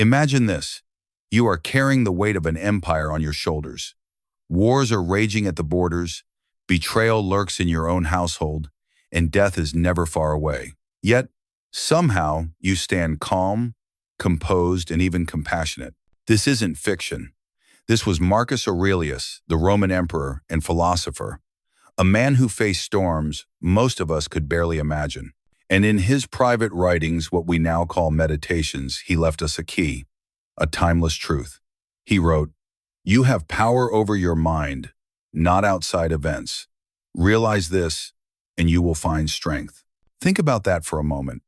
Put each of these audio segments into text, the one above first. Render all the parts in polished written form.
Imagine this. You are carrying the weight of an empire on your shoulders. Wars are raging at the borders, betrayal lurks in your own household, and death is never far away. Yet, somehow, you stand calm, composed, and even compassionate. This isn't fiction. This was Marcus Aurelius, the Roman emperor and philosopher, a man who faced storms most of us could barely imagine. And in his private writings, what we now call meditations, he left us a key, a timeless truth. He wrote, "You have power over your mind, not outside events. Realize this, and you will find strength." Think about that for a moment.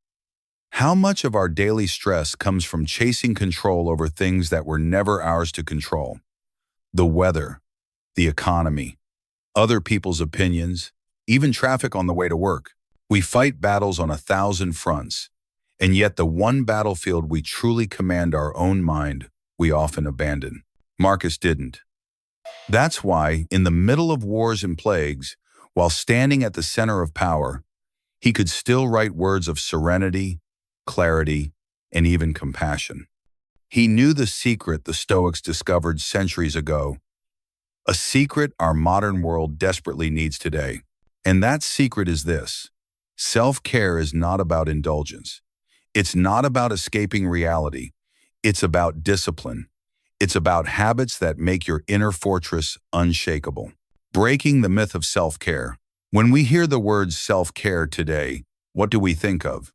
How much of our daily stress comes from chasing control over things that were never ours to control? The weather, the economy, other people's opinions, even traffic on the way to work. We fight battles on 1,000 fronts, and yet the one battlefield we truly command, our own mind, we often abandon. Marcus didn't. That's why, in the middle of wars and plagues, while standing at the center of power, he could still write words of serenity, clarity, and even compassion. He knew the secret the Stoics discovered centuries ago, a secret our modern world desperately needs today. And that secret is this: self-care is not about indulgence. It's not about escaping reality. It's about discipline. It's about habits that make your inner fortress unshakable. Breaking the myth of self-care. When we hear the words self-care today, what do we think of?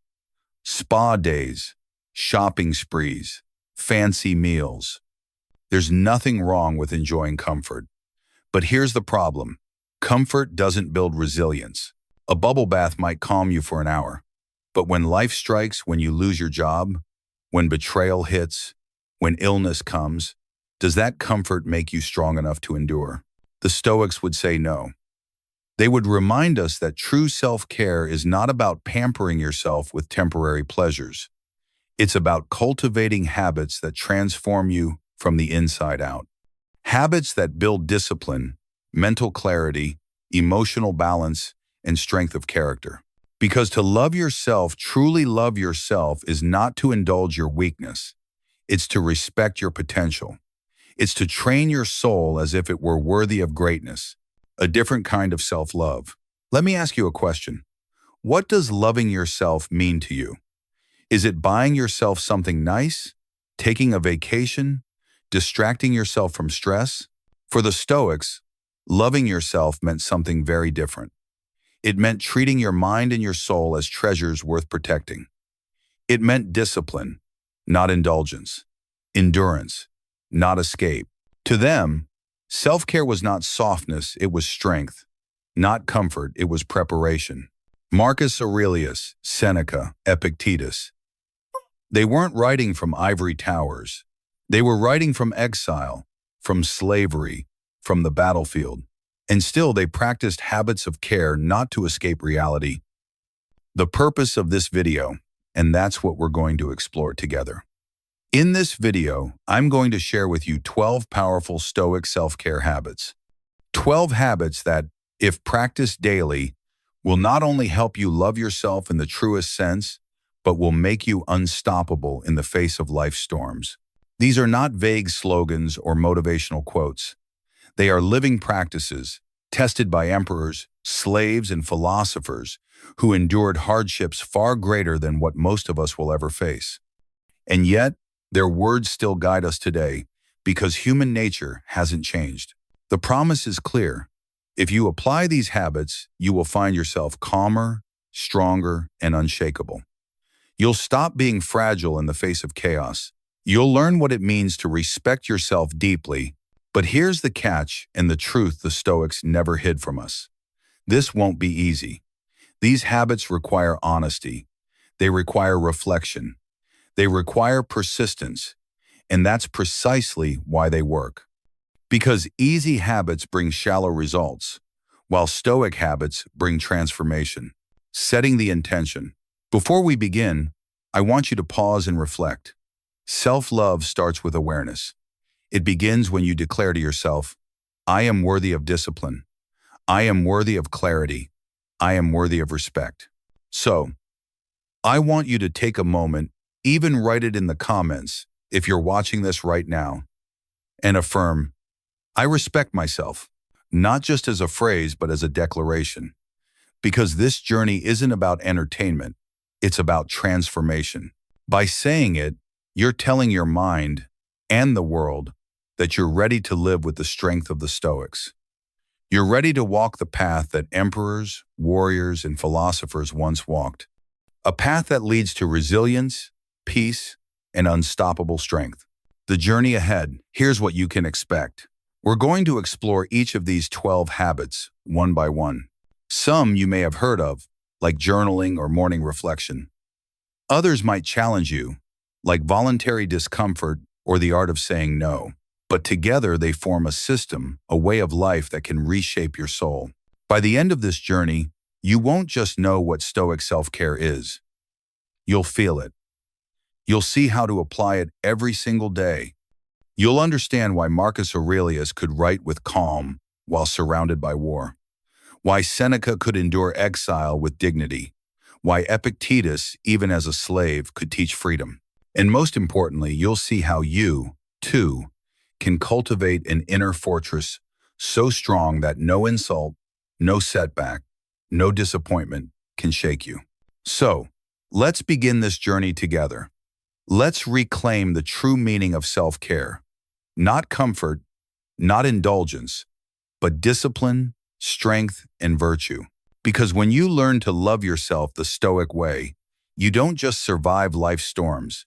Spa days, shopping sprees, fancy meals. There's nothing wrong with enjoying comfort. But here's the problem. Comfort doesn't build resilience. A bubble bath might calm you for an hour. But when life strikes, when you lose your job, when betrayal hits, when illness comes, does that comfort make you strong enough to endure? The Stoics would say no. They would remind us that true self-care is not about pampering yourself with temporary pleasures. It's about cultivating habits that transform you from the inside out. Habits that build discipline, mental clarity, emotional balance, and strength of character. Because to love yourself, truly love yourself, is not to indulge your weakness. It's to respect your potential. It's to train your soul as if it were worthy of greatness, a different kind of self-love. Let me ask you a question. What does loving yourself mean to you? Is it buying yourself something nice, taking a vacation, distracting yourself from stress? For the Stoics, loving yourself meant something very different. It meant treating your mind and your soul as treasures worth protecting. It meant discipline, not indulgence, endurance, not escape. To them, self-care was not softness, it was strength. Not comfort, it was preparation. Marcus Aurelius, Seneca, Epictetus. They weren't writing from ivory towers. They were writing from exile, from slavery, from the battlefield. And still they practiced habits of care not to escape reality. The purpose of this video, and that's what we're going to explore together. In this video, I'm going to share with you 12 powerful Stoic self-care habits. 12 habits that, if practiced daily, will not only help you love yourself in the truest sense, but will make you unstoppable in the face of life's storms. These are not vague slogans or motivational quotes. They are living practices, tested by emperors, slaves, and philosophers who endured hardships far greater than what most of us will ever face. And yet, their words still guide us today because human nature hasn't changed. The promise is clear. If you apply these habits, you will find yourself calmer, stronger, and unshakable. You'll stop being fragile in the face of chaos. You'll learn what it means to respect yourself deeply. But here's the catch and the truth the Stoics never hid from us. This won't be easy. These habits require honesty. They require reflection. They require persistence. And that's precisely why they work. Because easy habits bring shallow results, while Stoic habits bring transformation. Setting the intention. Before we begin, I want you to pause and reflect. Self-love starts with awareness. It begins when you declare to yourself, I am worthy of discipline. I am worthy of clarity. I am worthy of respect. So, I want you to take a moment, even write it in the comments, if you're watching this right now, and affirm, I respect myself, not just as a phrase, but as a declaration. Because this journey isn't about entertainment, it's about transformation. By saying it, you're telling your mind and the world that you're ready to live with the strength of the Stoics. You're ready to walk the path that emperors, warriors, and philosophers once walked. A path that leads to resilience, peace, and unstoppable strength. The journey ahead, here's what you can expect. We're going to explore each of these 12 habits, one by one. Some you may have heard of, like journaling or morning reflection. Others might challenge you, like voluntary discomfort or the art of saying no. But together they form a system, a way of life that can reshape your soul. By the end of this journey, you won't just know what Stoic self-care is. You'll feel it. You'll see how to apply it every single day. You'll understand why Marcus Aurelius could write with calm while surrounded by war. Why Seneca could endure exile with dignity. Why Epictetus, even as a slave, could teach freedom. And most importantly, you'll see how you, too, can cultivate an inner fortress so strong that no insult, no setback, no disappointment can shake you. So, let's begin this journey together. Let's reclaim the true meaning of self-care. Not comfort, not indulgence, but discipline, strength, and virtue. Because when you learn to love yourself the Stoic way, you don't just survive life's storms.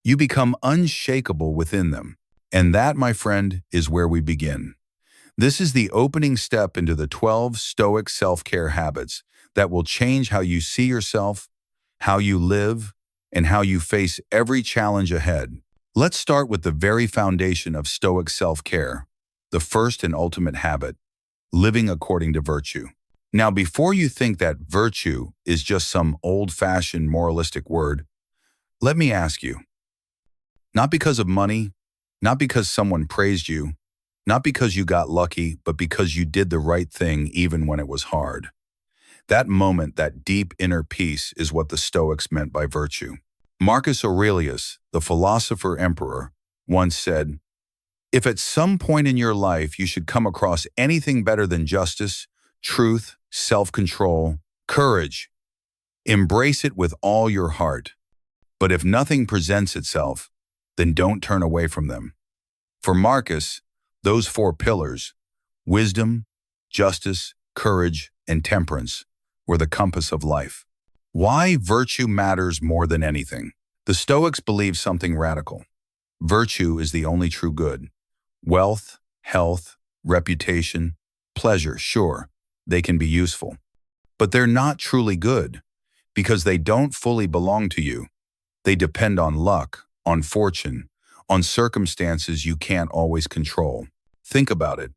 You become unshakable within them. And that, my friend, is where we begin. This is the opening step into the 12 Stoic self-care habits that will change how you see yourself, how you live, and how you face every challenge ahead. Let's start with the very foundation of Stoic self-care, the first and ultimate habit, living according to virtue. Now, before you think that virtue is just some old-fashioned moralistic word, let me ask you, not because of money, not because someone praised you, not because you got lucky, but because you did the right thing even when it was hard. That moment, that deep inner peace, is what the Stoics meant by virtue. Marcus Aurelius, the philosopher emperor, once said, if at some point in your life you should come across anything better than justice, truth, self-control, courage, embrace it with all your heart. But if nothing presents itself, then don't turn away from them. For Marcus, those four pillars, wisdom, justice, courage, and temperance, were the compass of life. Why virtue matters more than anything. The Stoics believe something radical. Virtue is the only true good. Wealth, health, reputation, pleasure, sure, they can be useful. But they're not truly good because they don't fully belong to you. They depend on luck, on fortune, on circumstances you can't always control. Think about it.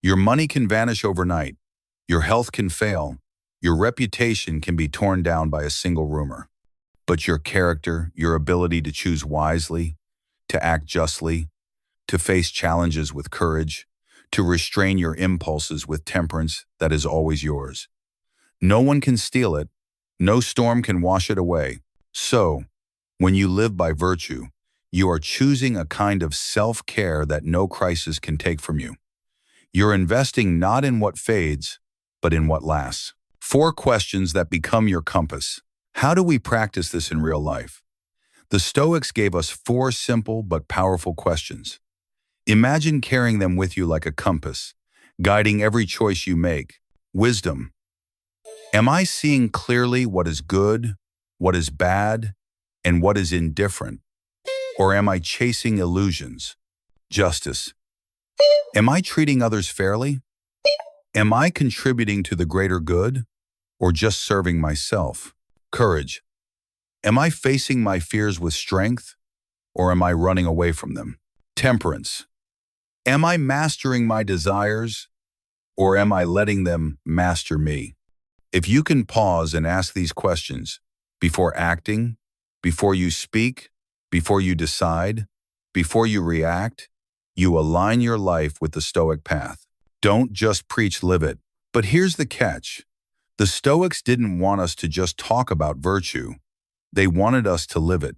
Your money can vanish overnight. Your health can fail. Your reputation can be torn down by a single rumor. But your character, your ability to choose wisely, to act justly, to face challenges with courage, to restrain your impulses with temperance, that is always yours. No one can steal it. No storm can wash it away. So, when you live by virtue, you are choosing a kind of self-care that no crisis can take from you. You're investing not in what fades, but in what lasts. 4 questions that become your compass. How do we practice this in real life? The Stoics gave us 4 simple but powerful questions. Imagine carrying them with you like a compass, guiding every choice you make. Wisdom. Am I seeing clearly what is good, what is bad, and what is indifferent? Or am I chasing illusions? Justice. Am I treating others fairly? Am I contributing to the greater good, or just serving myself? Courage. Am I facing my fears with strength, or am I running away from them? Temperance. Am I mastering my desires, or am I letting them master me? If you can pause and ask these questions before acting, before you speak, before you decide, before you react, you align your life with the Stoic path. Don't just preach, live it. But here's the catch. The Stoics didn't want us to just talk about virtue. They wanted us to live it.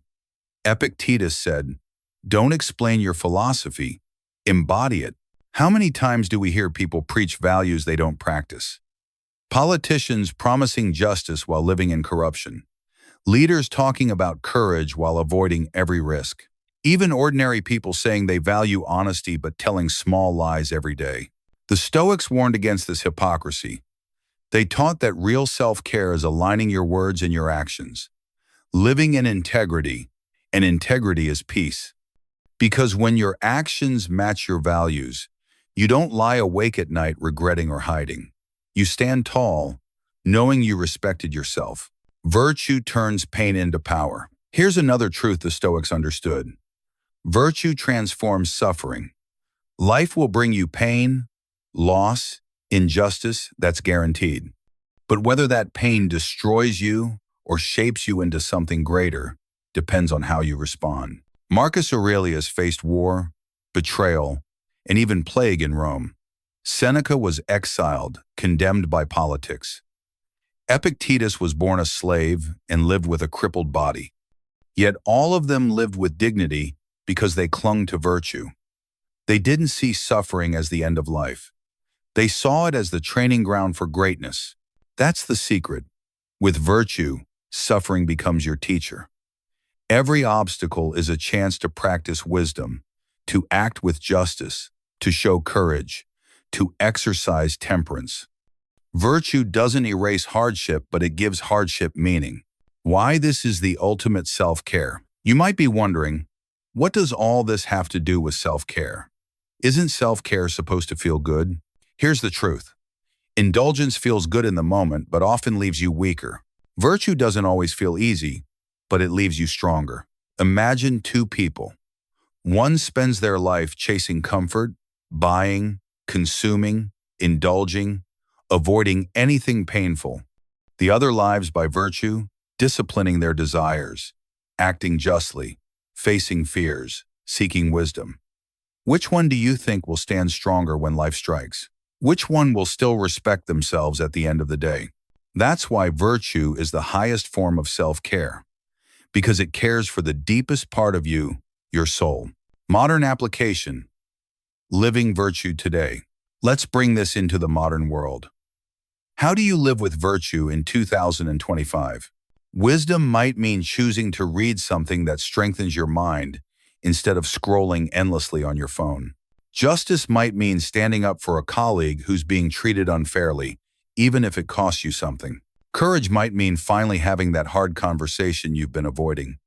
Epictetus said, Don't explain your philosophy, embody it. How many times do we hear people preach values they don't practice? Politicians promising justice while living in corruption. Leaders talking about courage while avoiding every risk. Even ordinary people saying they value honesty but telling small lies every day. The Stoics warned against this hypocrisy. They taught that real self-care is aligning your words and your actions, living in integrity, and integrity is peace. Because when your actions match your values, you don't lie awake at night regretting or hiding. You stand tall, knowing you respected yourself. Virtue turns pain into power. Here's another truth the Stoics understood. Virtue transforms suffering. Life will bring you pain, loss, injustice, that's guaranteed. But whether that pain destroys you or shapes you into something greater depends on how you respond. Marcus Aurelius faced war, betrayal, and even plague in Rome. Seneca was exiled, condemned by politics. Epictetus was born a slave and lived with a crippled body. Yet all of them lived with dignity because they clung to virtue. They didn't see suffering as the end of life. They saw it as the training ground for greatness. That's the secret. With virtue, suffering becomes your teacher. Every obstacle is a chance to practice wisdom, to act with justice, to show courage, to exercise temperance. Virtue doesn't erase hardship, but it gives hardship meaning. Why this is the ultimate self-care? You might be wondering, what does all this have to do with self-care? Isn't self-care supposed to feel good? Here's the truth. Indulgence feels good in the moment, but often leaves you weaker. Virtue doesn't always feel easy, but it leaves you stronger. Imagine two people. One spends their life chasing comfort, buying, consuming, indulging, avoiding anything painful. The other lives by virtue, disciplining their desires, acting justly, facing fears, seeking wisdom. Which one do you think will stand stronger when life strikes? Which one will still respect themselves at the end of the day? That's why virtue is the highest form of self-care, because it cares for the deepest part of you, your soul. Modern application. Living virtue today. Let's bring this into the modern world. How do you live with virtue in 2025? Wisdom might mean choosing to read something that strengthens your mind instead of scrolling endlessly on your phone. Justice might mean standing up for a colleague who's being treated unfairly, even if it costs you something. Courage might mean finally having that hard conversation you've been avoiding,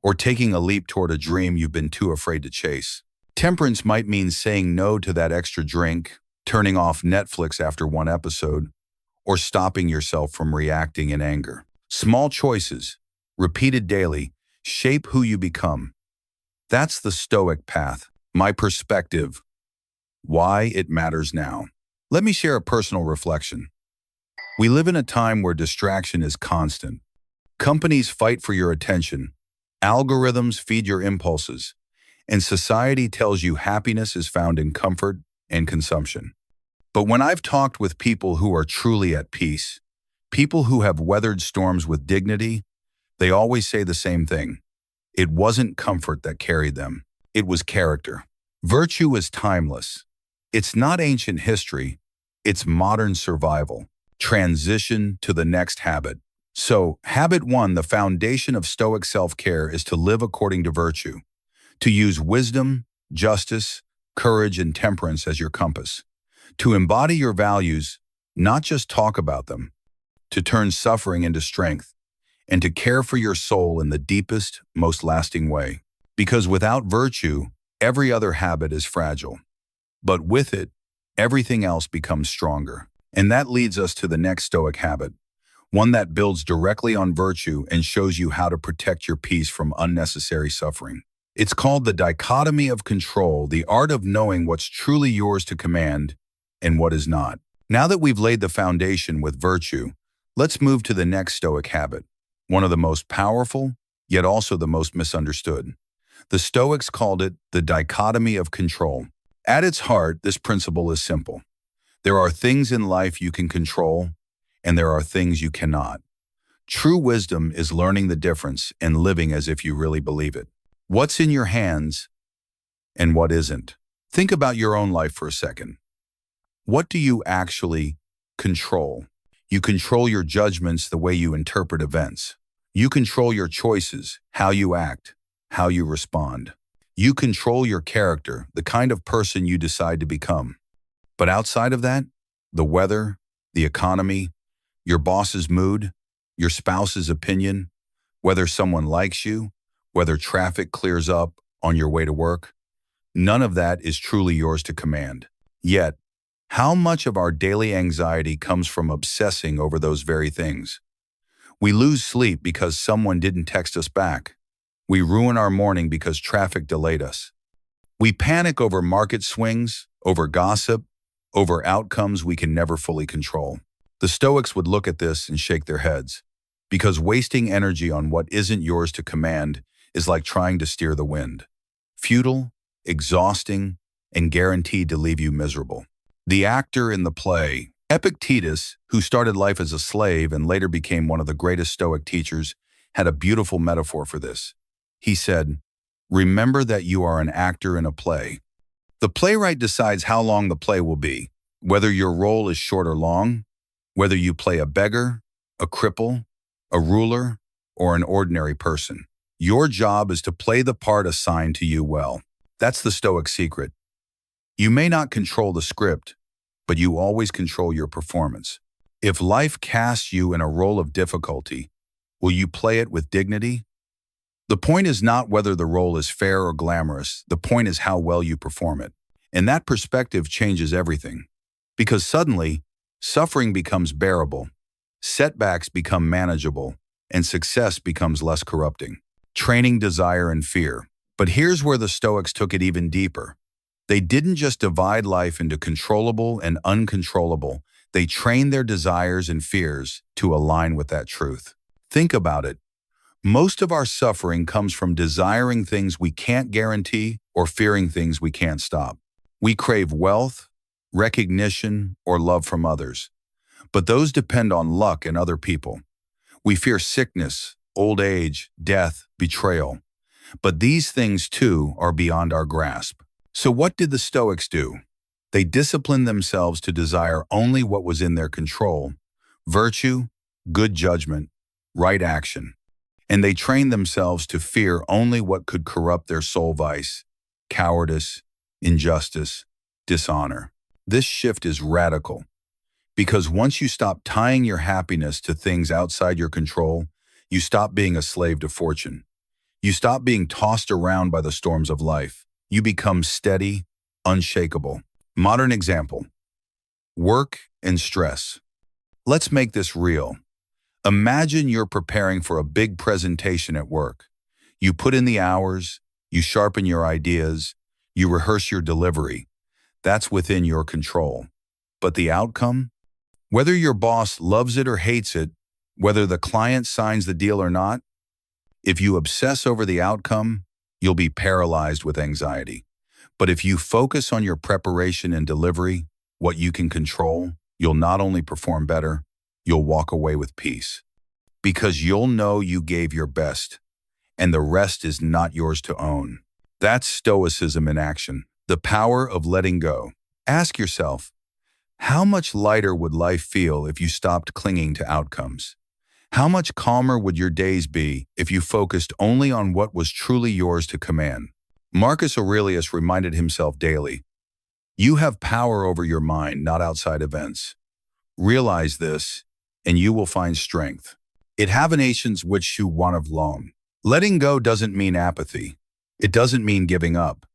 or taking a leap toward a dream you've been too afraid to chase. Temperance might mean saying no to that extra drink, turning off Netflix after one episode, or stopping yourself from reacting in anger. Small choices, repeated daily, shape who you become. That's the Stoic path. My perspective. Why it matters now. Let me share a personal reflection. We live in a time where distraction is constant. Companies fight for your attention. Algorithms feed your impulses. And society tells you happiness is found in comfort and consumption. But when I've talked with people who are truly at peace, people who have weathered storms with dignity, they always say the same thing. It wasn't comfort that carried them. It was character. Virtue is timeless. It's not ancient history. It's modern survival. Transition to the next habit. So, habit 1, the foundation of Stoic self-care is to live according to virtue, to use wisdom, justice, courage, and temperance as your compass, to embody your values, not just talk about them, to turn suffering into strength, and to care for your soul in the deepest, most lasting way. Because without virtue, every other habit is fragile. But with it, everything else becomes stronger. And that leads us to the next Stoic habit, one that builds directly on virtue and shows you how to protect your peace from unnecessary suffering. It's called the dichotomy of control, the art of knowing what's truly yours to command and what is not. Now that we've laid the foundation with virtue, let's move to the next Stoic habit, one of the most powerful, yet also the most misunderstood. The Stoics called it the dichotomy of control. At its heart, this principle is simple. There are things in life you can control, and there are things you cannot. True wisdom is learning the difference and living as if you really believe it. What's in your hands and what isn't. Think about your own life for a second. What do you actually control? You control your judgments, the way you interpret events. You control your choices, how you act, how you respond. You control your character, the kind of person you decide to become. But outside of that, the weather, the economy, your boss's mood, your spouse's opinion, whether someone likes you, whether traffic clears up on your way to work, none of that is truly yours to command. Yet, how much of our daily anxiety comes from obsessing over those very things? We lose sleep because someone didn't text us back. We ruin our morning because traffic delayed us. We panic over market swings, over gossip, over outcomes we can never fully control. The Stoics would look at this and shake their heads, because wasting energy on what isn't yours to command is like trying to steer the wind. Futile, exhausting, and guaranteed to leave you miserable. The actor in the play, Epictetus, who started life as a slave and later became one of the greatest Stoic teachers, had a beautiful metaphor for this. He said, "Remember that you are an actor in a play. The playwright decides how long the play will be, whether your role is short or long, whether you play a beggar, a cripple, a ruler, or an ordinary person. Your job is to play the part assigned to you well." That's the Stoic secret. You may not control the script, but you always control your performance. If life casts you in a role of difficulty, will you play it with dignity? The point is not whether the role is fair or glamorous. The point is how well you perform it. And that perspective changes everything. Because suddenly, suffering becomes bearable, setbacks become manageable, and success becomes less corrupting. Training desire and fear. But here's where the Stoics took it even deeper. They didn't just divide life into controllable and uncontrollable. They trained their desires and fears to align with that truth. Think about it. Most of our suffering comes from desiring things we can't guarantee or fearing things we can't stop. We crave wealth, recognition, or love from others. But those depend on luck and other people. We fear sickness, old age, death, betrayal. But these things, too, are beyond our grasp. So what did the Stoics do? They disciplined themselves to desire only what was in their control: virtue, good judgment, right action. And they trained themselves to fear only what could corrupt their soul: vice, cowardice, injustice, dishonor. This shift is radical, because once you stop tying your happiness to things outside your control, you stop being a slave to fortune. You stop being tossed around by the storms of life. You become steady, unshakable. Modern example: work and stress. Let's make this real. Imagine you're preparing for a big presentation at work. You put in the hours, you sharpen your ideas, you rehearse your delivery. That's within your control. But the outcome? Whether your boss loves it or hates it, whether the client signs the deal or not, if you obsess over the outcome, you'll be paralyzed with anxiety. But if you focus on your preparation and delivery, what you can control, you'll not only perform better, you'll walk away with peace. Because you'll know you gave your best, and the rest is not yours to own. That's Stoicism in action, the power of letting go. Ask yourself, how much lighter would life feel if you stopped clinging to outcomes? How much calmer would your days be if you focused only on what was truly yours to command? Marcus Aurelius reminded himself daily, "You have power over your mind, not outside events. Realize this, and you will find strength. It nations which you want of long." Letting go doesn't mean apathy. It doesn't mean giving up.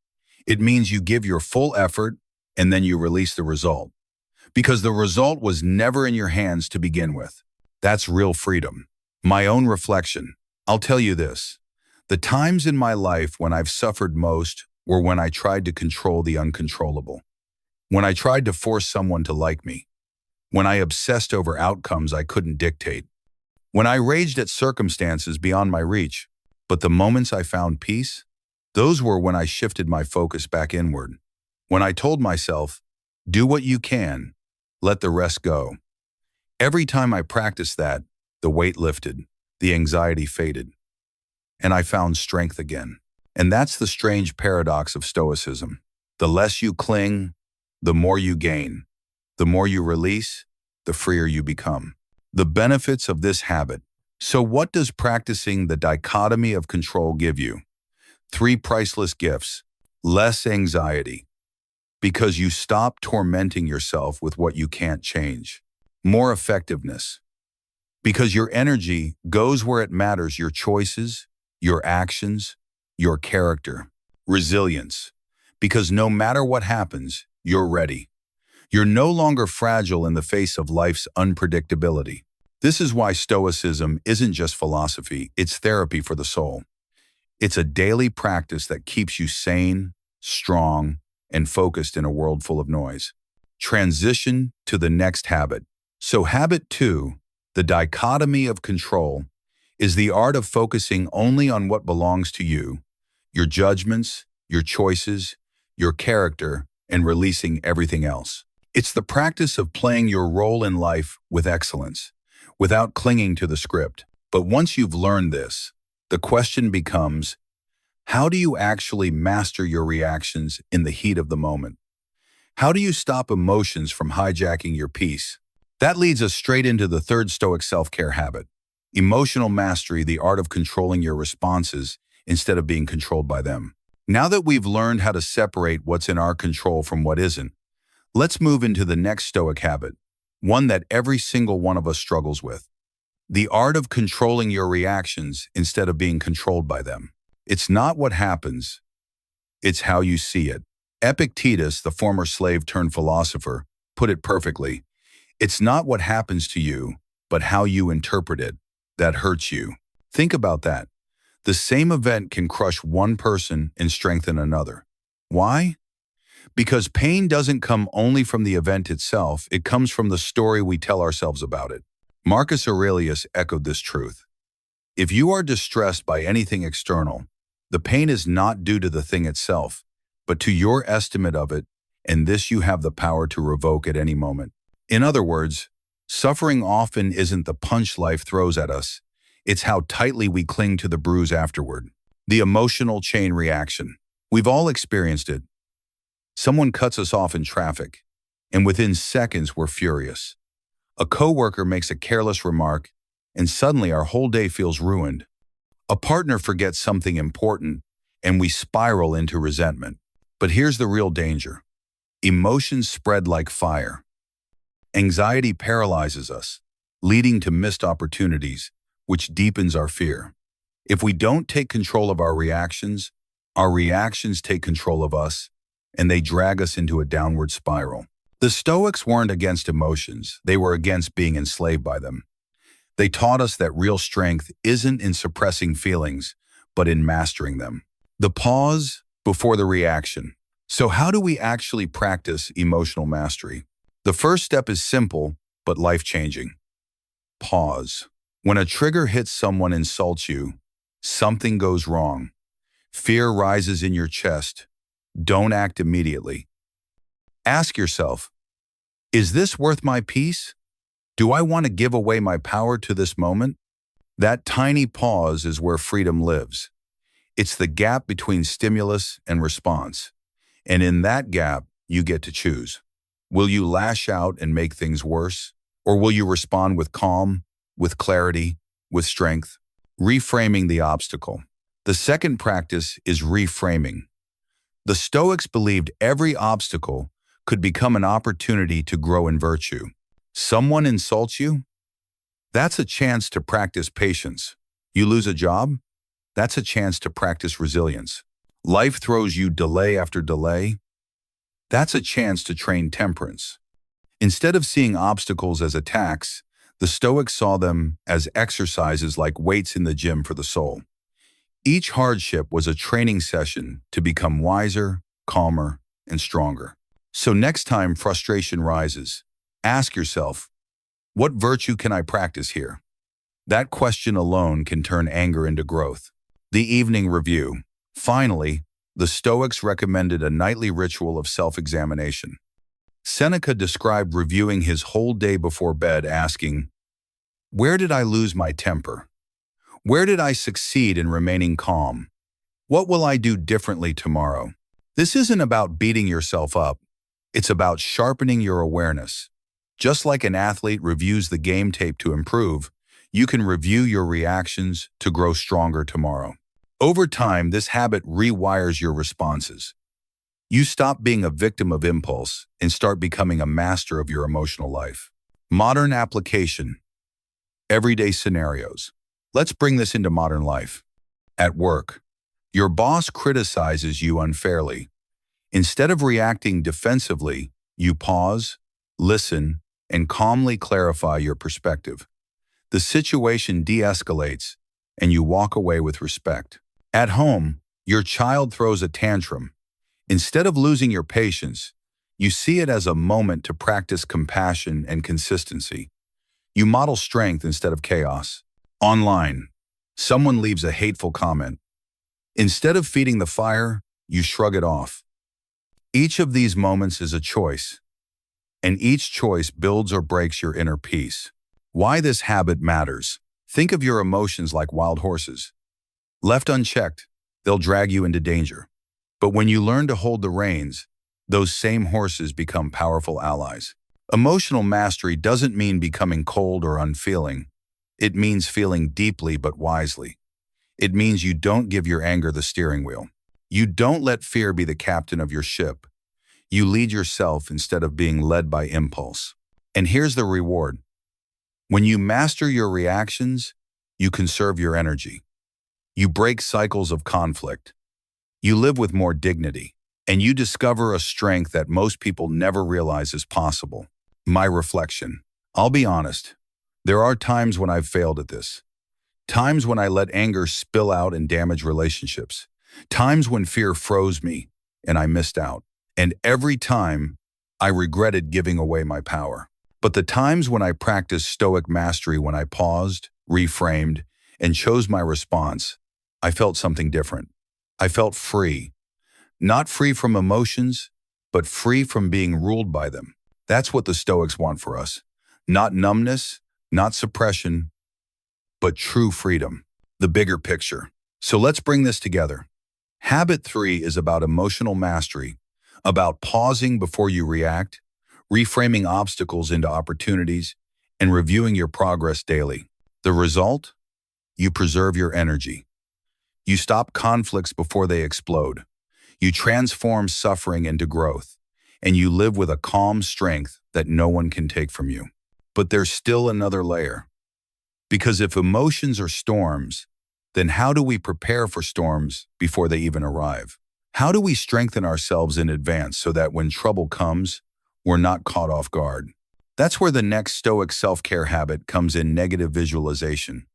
It means you give your full effort, and then you release the result. Because the result was never in your hands to begin with. That's real freedom. My own reflection. I'll tell you this. The times in my life when I've suffered most were when I tried to control the uncontrollable. When I tried to force someone to like me. When I obsessed over outcomes I couldn't dictate. When I raged at circumstances beyond my reach. But the moments I found peace, those were when I shifted my focus back inward. When I told myself, do what you can, let the rest go. Every time I practiced that, the weight lifted, the anxiety faded, and I found strength again. And that's the strange paradox of Stoicism. The less you cling, the more you gain. The more you release, the freer you become. The benefits of this habit. So what does practicing the dichotomy of control give you? 3 priceless gifts. Less anxiety, because you stop tormenting yourself with what you can't change. More effectiveness, because your energy goes where it matters, your choices, your actions, your character. Resilience, because no matter what happens, you're ready. You're no longer fragile in the face of life's unpredictability. This is why Stoicism isn't just philosophy, it's therapy for the soul. It's a daily practice that keeps you sane, strong, and focused in a world full of noise. Transition to the next habit. So habit 2, the dichotomy of control, is the art of focusing only on what belongs to you, your judgments, your choices, your character, and releasing everything else. It's the practice of playing your role in life with excellence, without clinging to the script. But once you've learned this, the question becomes, how do you actually master your reactions in the heat of the moment? How do you stop emotions from hijacking your peace? That leads us straight into the third Stoic self-care habit. Emotional mastery, the art of controlling your responses instead of being controlled by them. Now that we've learned how to separate what's in our control from what isn't, let's move into the next Stoic habit, one that every single one of us struggles with. The art of controlling your reactions instead of being controlled by them. It's not what happens, it's how you see it. Epictetus, the former slave turned philosopher, put it perfectly. It's not what happens to you, but how you interpret it that hurts you. Think about that. The same event can crush one person and strengthen another. Why? Because pain doesn't come only from the event itself, it comes from the story we tell ourselves about it. Marcus Aurelius echoed this truth. If you are distressed by anything external, the pain is not due to the thing itself, but to your estimate of it, and this you have the power to revoke at any moment. In other words, suffering often isn't the punch life throws at us, it's how tightly we cling to the bruise afterward. The emotional chain reaction. We've all experienced it. Someone cuts us off in traffic, and within seconds we're furious. A coworker makes a careless remark, and suddenly our whole day feels ruined. A partner forgets something important, and we spiral into resentment. But here's the real danger. Emotions spread like fire. Anxiety paralyzes us, leading to missed opportunities, which deepens our fear. If we don't take control of our reactions take control of us, and they drag us into a downward spiral. The Stoics weren't against emotions, they were against being enslaved by them. They taught us that real strength isn't in suppressing feelings, but in mastering them. The pause before the reaction. So how do we actually practice emotional mastery? The first step is simple, but life-changing. Pause. When a trigger hits, someone insults you, something goes wrong. Fear rises in your chest. Don't act immediately. Ask yourself, is this worth my peace? Do I want to give away my power to this moment? That tiny pause is where freedom lives. It's the gap between stimulus and response. And in that gap, you get to choose. Will you lash out and make things worse? Or will you respond with calm, with clarity, with strength? Reframing the obstacle. The second practice is reframing. The Stoics believed every obstacle could become an opportunity to grow in virtue. Someone insults you? That's a chance to practice patience. You lose a job? That's a chance to practice resilience. Life throws you delay after delay? That's a chance to train temperance. Instead of seeing obstacles as attacks, the Stoics saw them as exercises like weights in the gym for the soul. Each hardship was a training session to become wiser, calmer, and stronger. So next time frustration rises, ask yourself, what virtue can I practice here? That question alone can turn anger into growth. The evening review. Finally, the Stoics recommended a nightly ritual of self-examination. Seneca described reviewing his whole day before bed, asking, where did I lose my temper? Where did I succeed in remaining calm? What will I do differently tomorrow? This isn't about beating yourself up. It's about sharpening your awareness. Just like an athlete reviews the game tape to improve, you can review your reactions to grow stronger tomorrow. Over time, this habit rewires your responses. You stop being a victim of impulse and start becoming a master of your emotional life. Modern application. Everyday scenarios. Let's bring this into modern life. At work, your boss criticizes you unfairly. Instead of reacting defensively, you pause, listen, and calmly clarify your perspective. The situation de-escalates, and you walk away with respect. At home, your child throws a tantrum. Instead of losing your patience, you see it as a moment to practice compassion and consistency. You model strength instead of chaos. Online, someone leaves a hateful comment. Instead of feeding the fire, you shrug it off. Each of these moments is a choice, and each choice builds or breaks your inner peace. Why this habit matters. Think of your emotions like wild horses. Left unchecked, they'll drag you into danger. But when you learn to hold the reins, those same horses become powerful allies. Emotional mastery doesn't mean becoming cold or unfeeling. It means feeling deeply but wisely. It means you don't give your anger the steering wheel. You don't let fear be the captain of your ship. You lead yourself instead of being led by impulse. And here's the reward. When you master your reactions, you conserve your energy. You break cycles of conflict. You live with more dignity, and you discover a strength that most people never realize is possible. My reflection. I'll be honest. There are times when I've failed at this. Times when I let anger spill out and damage relationships. Times when fear froze me and I missed out. And every time, I regretted giving away my power. But the times when I practiced Stoic mastery, when I paused, reframed, and chose my response, I felt something different. I felt free. Not free from emotions, but free from being ruled by them. That's what the Stoics want for us. Not numbness, not suppression, but true freedom. The bigger picture. So let's bring this together. Habit 3 is about emotional mastery, about pausing before you react, reframing obstacles into opportunities, and reviewing your progress daily. The result? You preserve your energy. You stop conflicts before they explode. You transform suffering into growth, and you live with a calm strength that no one can take from you. But there's still another layer. Because if emotions are storms, then how do we prepare for storms before they even arrive? How do we strengthen ourselves in advance so that when trouble comes, we're not caught off guard? That's where the next Stoic self-care habit comes in: negative visualization.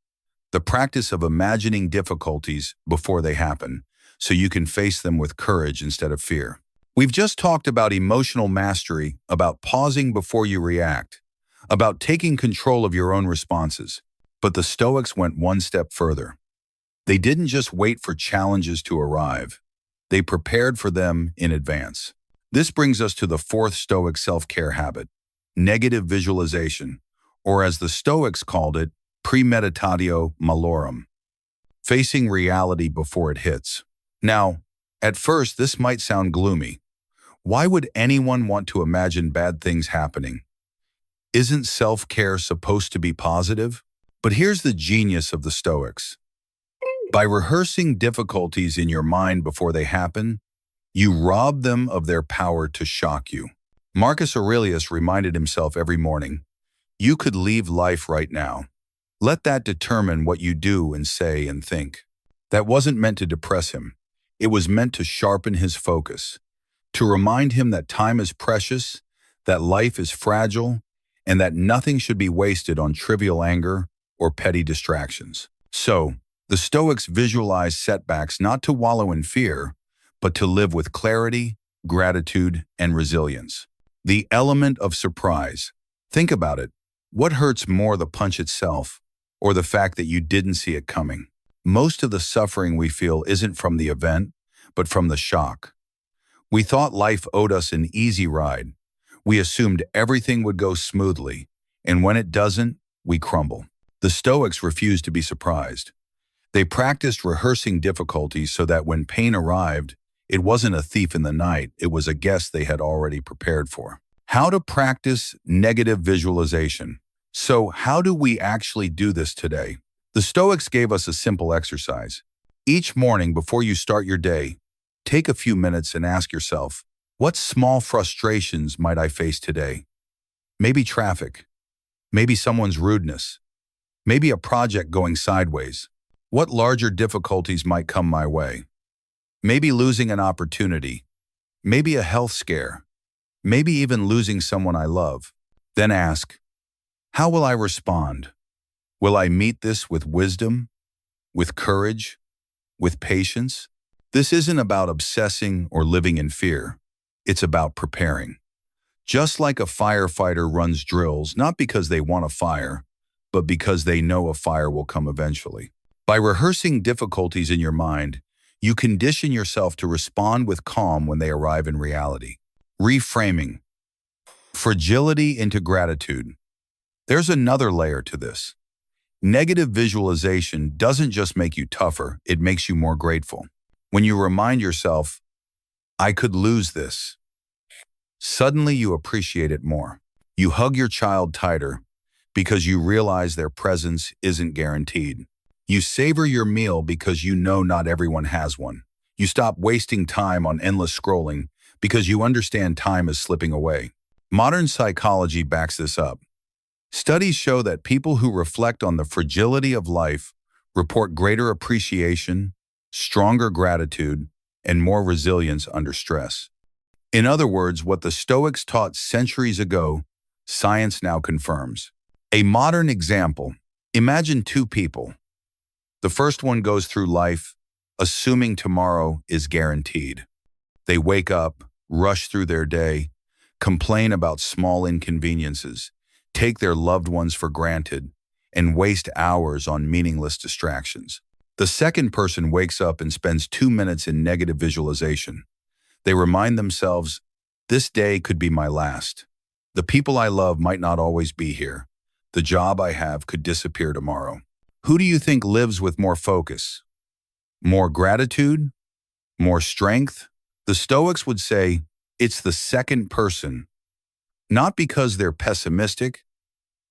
The practice of imagining difficulties before they happen, so you can face them with courage instead of fear. We've just talked about emotional mastery, about pausing before you react, about taking control of your own responses. But the Stoics went one step further. They didn't just wait for challenges to arrive. They prepared for them in advance. This brings us to the fourth Stoic self-care habit, negative visualization, or as the Stoics called it, premeditatio malorum, facing reality before it hits. Now, at first, this might sound gloomy. Why would anyone want to imagine bad things happening? Isn't self-care supposed to be positive? But here's the genius of the Stoics. By rehearsing difficulties in your mind before they happen, you rob them of their power to shock you. Marcus Aurelius reminded himself every morning, "You could leave life right now. Let that determine what you do and say and think." That wasn't meant to depress him. It was meant to sharpen his focus, to remind him that time is precious, that life is fragile, and that nothing should be wasted on trivial anger or petty distractions. So, the Stoics visualized setbacks not to wallow in fear, but to live with clarity, gratitude, and resilience. The element of surprise. Think about it. What hurts more, the punch itself, or the fact that you didn't see it coming? Most of the suffering we feel isn't from the event, but from the shock. We thought life owed us an easy ride. We assumed everything would go smoothly, and when it doesn't, we crumble. The Stoics refused to be surprised. They practiced rehearsing difficulties so that when pain arrived, it wasn't a thief in the night, it was a guest they had already prepared for. How to practice negative visualization. So how do we actually do this today? The Stoics gave us a simple exercise. Each morning before you start your day, take a few minutes and ask yourself, what small frustrations might I face today? Maybe traffic, maybe someone's rudeness, maybe a project going sideways. What larger difficulties might come my way? Maybe losing an opportunity, maybe a health scare, maybe even losing someone I love. Then ask, how will I respond? Will I meet this with wisdom, with courage, with patience? This isn't about obsessing or living in fear. It's about preparing. Just like a firefighter runs drills, not because they want a fire, but because they know a fire will come eventually. By rehearsing difficulties in your mind, you condition yourself to respond with calm when they arrive in reality. Reframing. Fragility into gratitude. There's another layer to this. Negative visualization doesn't just make you tougher, it makes you more grateful. When you remind yourself, I could lose this, suddenly you appreciate it more. You hug your child tighter because you realize their presence isn't guaranteed. You savor your meal because you know not everyone has one. You stop wasting time on endless scrolling because you understand time is slipping away. Modern psychology backs this up. Studies show that people who reflect on the fragility of life report greater appreciation, stronger gratitude, and more resilience under stress. In other words, what the Stoics taught centuries ago, science now confirms. A modern example, imagine two people. The first one goes through life, assuming tomorrow is guaranteed. They wake up, rush through their day, complain about small inconveniences, take their loved ones for granted, and waste hours on meaningless distractions. The second person wakes up and spends 2 minutes in negative visualization. They remind themselves, this day could be my last. The people I love might not always be here. The job I have could disappear tomorrow. Who do you think lives with more focus? More gratitude? More strength? The Stoics would say it's the second person, not because they're pessimistic,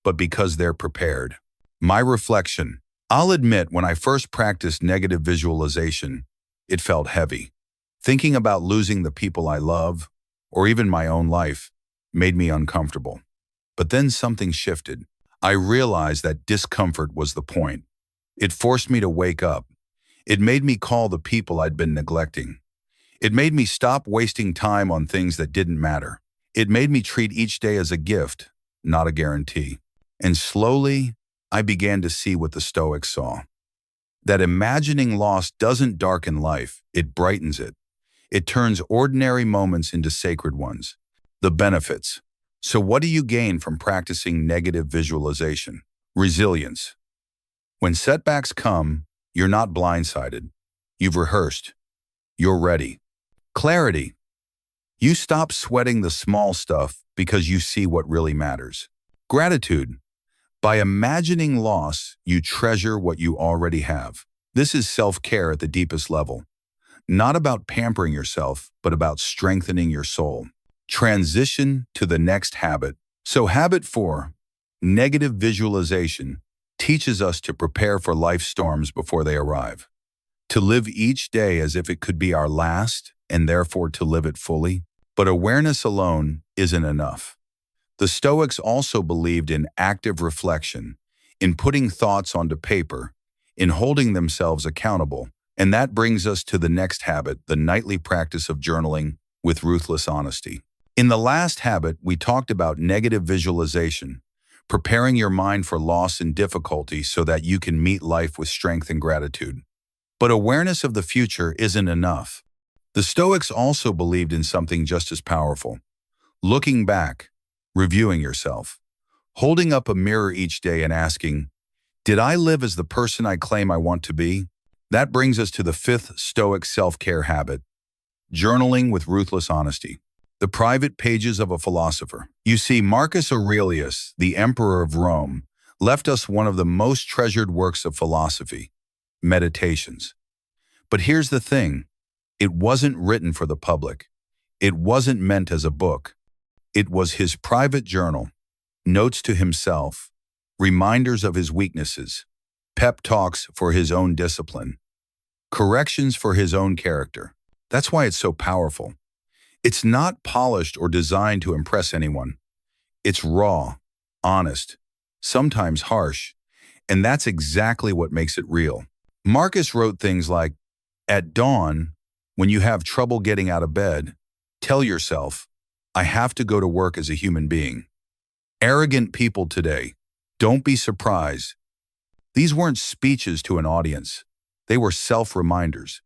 but because they're prepared. My reflection. I'll admit, when I first practiced negative visualization, it felt heavy. Thinking about losing the people I love, or even my own life, made me uncomfortable. But then something shifted. I realized that discomfort was the point. It forced me to wake up. It made me call the people I'd been neglecting. It made me stop wasting time on things that didn't matter. It made me treat each day as a gift, not a guarantee. And slowly, I began to see what the Stoics saw. That imagining loss doesn't darken life, it brightens it. It turns ordinary moments into sacred ones. The benefits. So what do you gain from practicing negative visualization? Resilience. When setbacks come, you're not blindsided. You've rehearsed. You're ready. Clarity. You stop sweating the small stuff because you see what really matters. Gratitude. By imagining loss, you treasure what you already have. This is self-care at the deepest level. Not about pampering yourself, but about strengthening your soul. Transition to the next habit. So habit 4, negative visualization, teaches us to prepare for life's storms before they arrive. To live each day as if it could be our last, and therefore to live it fully. But awareness alone isn't enough. The Stoics also believed in active reflection, in putting thoughts onto paper, in holding themselves accountable. And that brings us to the next habit, the nightly practice of journaling with ruthless honesty. In the last habit, we talked about negative visualization, preparing your mind for loss and difficulty so that you can meet life with strength and gratitude. But awareness of the future isn't enough. The Stoics also believed in something just as powerful. Looking back, reviewing yourself, holding up a mirror each day and asking, did I live as the person I claim I want to be? That brings us to the 5th Stoic self-care habit, journaling with ruthless honesty. The private pages of a philosopher. You see, Marcus Aurelius, the emperor of Rome, left us one of the most treasured works of philosophy, Meditations. But here's the thing. It wasn't written for the public. It wasn't meant as a book. It was his private journal, notes to himself, reminders of his weaknesses, pep talks for his own discipline, corrections for his own character. That's why it's so powerful. It's not polished or designed to impress anyone. It's raw, honest, sometimes harsh, and that's exactly what makes it real. Marcus wrote things like, "At dawn, when you have trouble getting out of bed, tell yourself, I have to go to work as a human being." Arrogant people today, don't be surprised. These weren't speeches to an audience. They were self-reminders.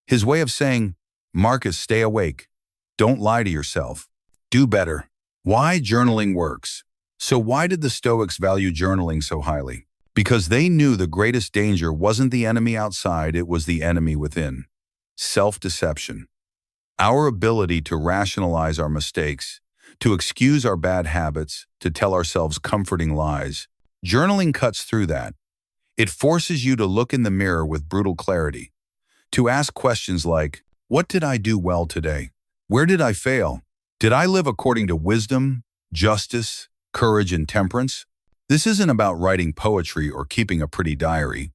His way of saying, "Marcus, stay awake. Don't lie to yourself. Do better." Why journaling works. So why did the Stoics value journaling so highly? Because they knew the greatest danger wasn't the enemy outside, it was the enemy within. Self-deception. Our ability to rationalize our mistakes, to excuse our bad habits, to tell ourselves comforting lies. Journaling cuts through that. It forces you to look in the mirror with brutal clarity, to ask questions like, what did I do well today? Where did I fail? Did I live according to wisdom, justice, courage, and temperance? This isn't about writing poetry or keeping a pretty diary.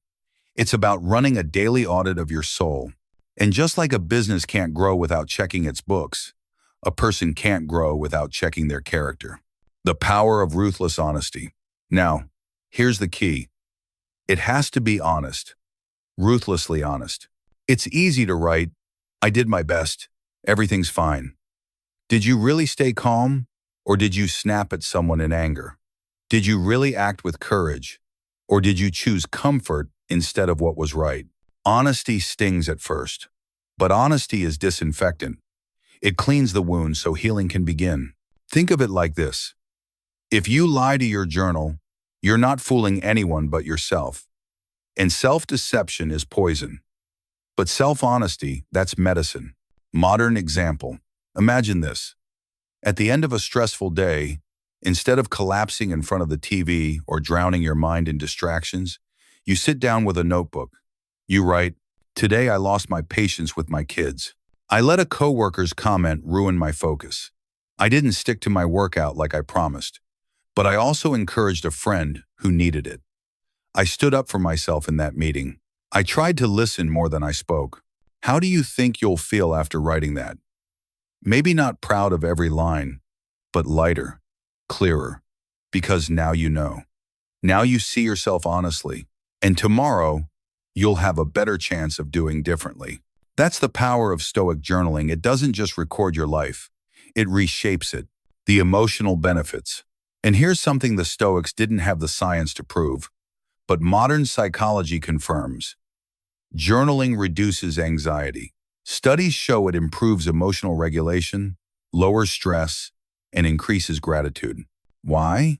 It's about running a daily audit of your soul. And just like a business can't grow without checking its books, a person can't grow without checking their character. The power of ruthless honesty. Now, here's the key. It has to be honest, ruthlessly honest. It's easy to write, "I did my best, everything's fine." Did you really stay calm, or did you snap at someone in anger? Did you really act with courage, or did you choose comfort instead of what was right? Honesty stings at first, but honesty is disinfectant. It cleans the wound so healing can begin. Think of it like this. If you lie to your journal, you're not fooling anyone but yourself. And self-deception is poison. But self-honesty, that's medicine. Modern example. Imagine this. At the end of a stressful day, instead of collapsing in front of the TV or drowning your mind in distractions, you sit down with a notebook. You write, "Today I lost my patience with my kids. I let a coworker's comment ruin my focus. I didn't stick to my workout like I promised, but I also encouraged a friend who needed it. I stood up for myself in that meeting. I tried to listen more than I spoke." How do you think you'll feel after writing that? Maybe not proud of every line, but lighter, clearer, because now you know. Now you see yourself honestly, and tomorrow you'll have a better chance of doing differently. That's the power of Stoic journaling. It doesn't just record your life, it reshapes it. The emotional benefits. And here's something the Stoics didn't have the science to prove, but modern psychology confirms. Journaling reduces anxiety. Studies show it improves emotional regulation, lowers stress, and increases gratitude. Why?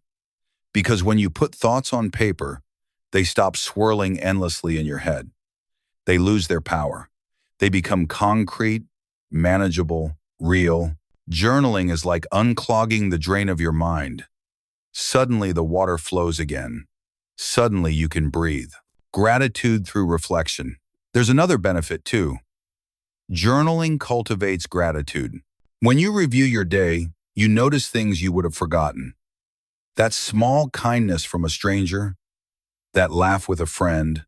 Because when you put thoughts on paper, they stop swirling endlessly in your head. They lose their power. They become concrete, manageable, real. Journaling is like unclogging the drain of your mind. Suddenly the water flows again. Suddenly you can breathe. Gratitude through reflection. There's another benefit too. Journaling cultivates gratitude. When you review your day, you notice things you would have forgotten. That small kindness from a stranger, that laugh with a friend,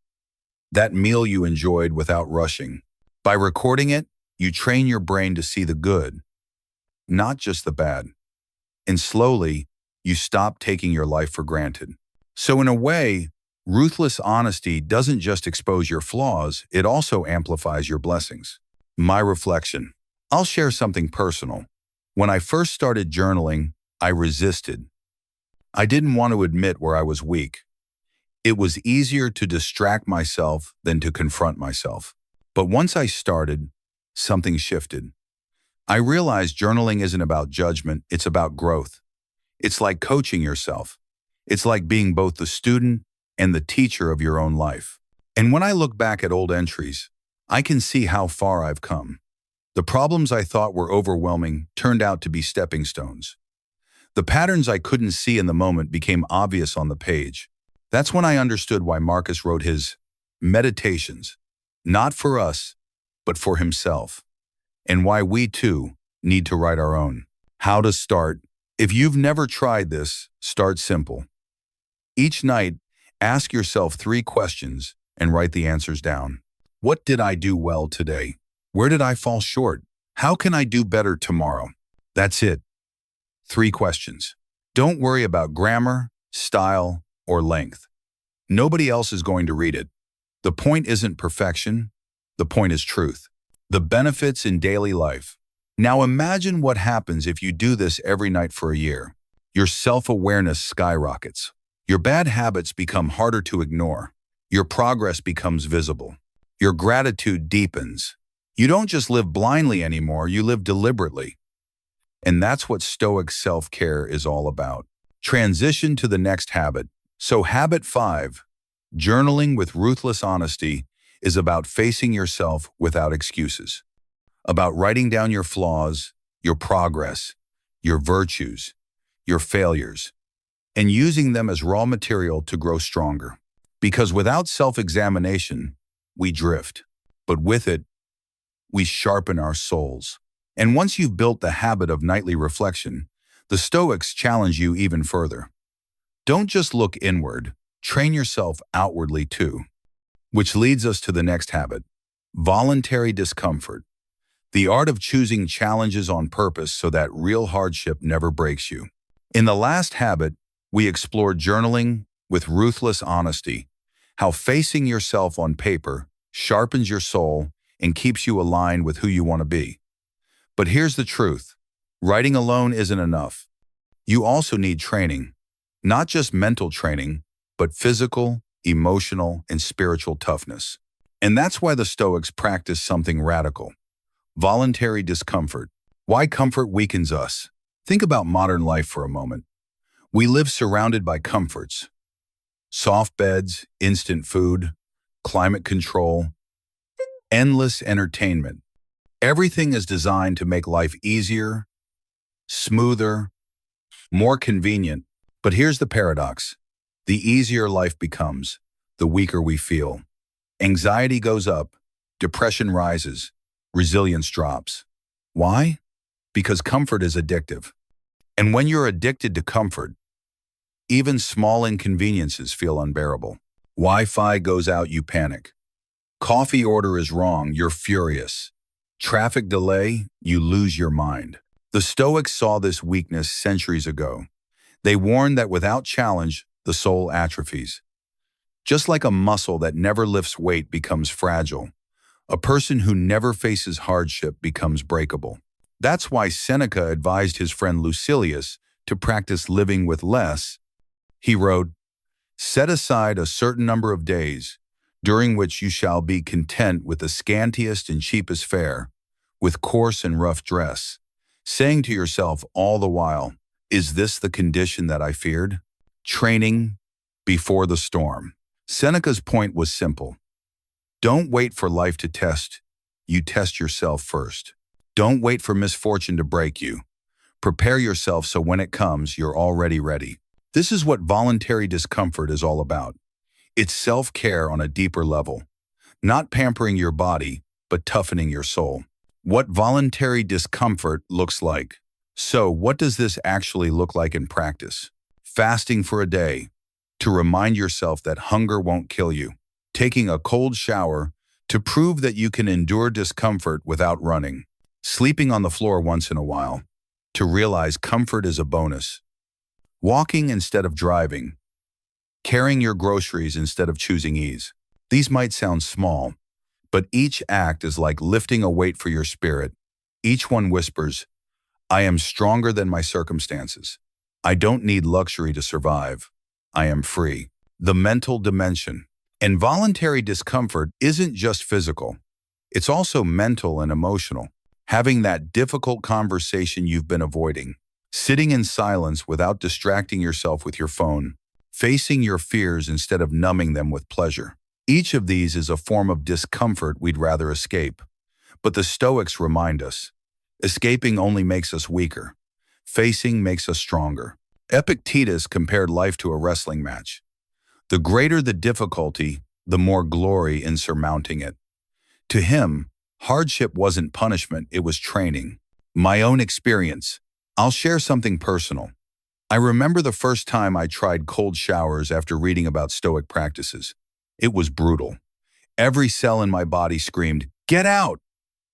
that meal you enjoyed without rushing. By recording it, you train your brain to see the good, not just the bad. And slowly, you stop taking your life for granted. So in a way, ruthless honesty doesn't just expose your flaws, it also amplifies your blessings. My reflection. I'll share something personal. When I first started journaling, I resisted. I didn't want to admit where I was weak. It was easier to distract myself than to confront myself. But once I started, something shifted. I realized journaling isn't about judgment, it's about growth. It's like coaching yourself. It's like being both the student and the teacher of your own life. And when I look back at old entries, I can see how far I've come. The problems I thought were overwhelming turned out to be stepping stones. The patterns I couldn't see in the moment became obvious on the page. That's when I understood why Marcus wrote his meditations, not for us, but for himself, and why we too need to write our own. How to start? If you've never tried this, start simple. Each night, ask yourself 3 questions and write the answers down. What did I do well today? Where did I fall short? How can I do better tomorrow? That's it. 3 questions. Don't worry about grammar, style, or length. Nobody else is going to read it. The point isn't perfection. The point is truth. The benefits in daily life. Now imagine what happens if you do this every night for a year. Your self-awareness skyrockets. Your bad habits become harder to ignore. Your progress becomes visible. Your gratitude deepens. You don't just live blindly anymore, you live deliberately. And that's what Stoic self-care is all about. Transition to the next habit. So habit 5, journaling with ruthless honesty, is about facing yourself without excuses. About writing down your flaws, your progress, your virtues, your failures, and using them as raw material to grow stronger. Because without self-examination, we drift. But with it, we sharpen our souls. And once you've built the habit of nightly reflection, the Stoics challenge you even further. Don't just look inward, train yourself outwardly too. Which leads us to the next habit, voluntary discomfort. The art of choosing challenges on purpose so that real hardship never breaks you. In the last habit, we explored journaling with ruthless honesty, how facing yourself on paper sharpens your soul and keeps you aligned with who you want to be. But here's the truth. Writing alone isn't enough. You also need training, not just mental training, but physical, emotional, and spiritual toughness. And that's why the Stoics practice something radical. Voluntary discomfort. Why comfort weakens us? Think about modern life for a moment. We live surrounded by comforts. Soft beds, instant food, climate control, endless entertainment. Everything is designed to make life easier, smoother, more convenient. But here's the paradox. The easier life becomes, the weaker we feel. Anxiety goes up, depression rises, resilience drops. Why? Because comfort is addictive. And when you're addicted to comfort, even small inconveniences feel unbearable. Wi-Fi goes out, you panic. Coffee order is wrong, you're furious. Traffic delay, you lose your mind. The Stoics saw this weakness centuries ago. They warned that without challenge, the soul atrophies. Just like a muscle that never lifts weight becomes fragile, a person who never faces hardship becomes breakable. That's why Seneca advised his friend Lucilius to practice living with less. He wrote, "Set aside a certain number of days, during which you shall be content with the scantiest and cheapest fare, with coarse and rough dress, saying to yourself all the while, is this the condition that I feared?" Training before the storm. Seneca's point was simple. Don't wait for life to test. You test yourself first. Don't wait for misfortune to break you. Prepare yourself so when it comes, you're already ready. This is what voluntary discomfort is all about. It's self-care on a deeper level. Not pampering your body, but toughening your soul. What voluntary discomfort looks like. So, what does this actually look like in practice? Fasting for a day, to remind yourself that hunger won't kill you. Taking a cold shower, to prove that you can endure discomfort without running. Sleeping on the floor once in a while, to realize comfort is a bonus. Walking instead of driving. Carrying your groceries instead of choosing ease. These might sound small, but each act is like lifting a weight for your spirit. Each one whispers, I am stronger than my circumstances. I don't need luxury to survive. I am free. The mental dimension. And voluntary discomfort isn't just physical. It's also mental and emotional. Having that difficult conversation you've been avoiding. Sitting in silence without distracting yourself with your phone. Facing your fears instead of numbing them with pleasure. Each of these is a form of discomfort we'd rather escape. But the Stoics remind us, escaping only makes us weaker. Facing makes us stronger. Epictetus compared life to a wrestling match. The greater the difficulty, the more glory in surmounting it. To him, hardship wasn't punishment, it was training. My own experience. I'll share something personal. I remember the first time I tried cold showers after reading about Stoic practices. It was brutal. Every cell in my body screamed, "Get out!"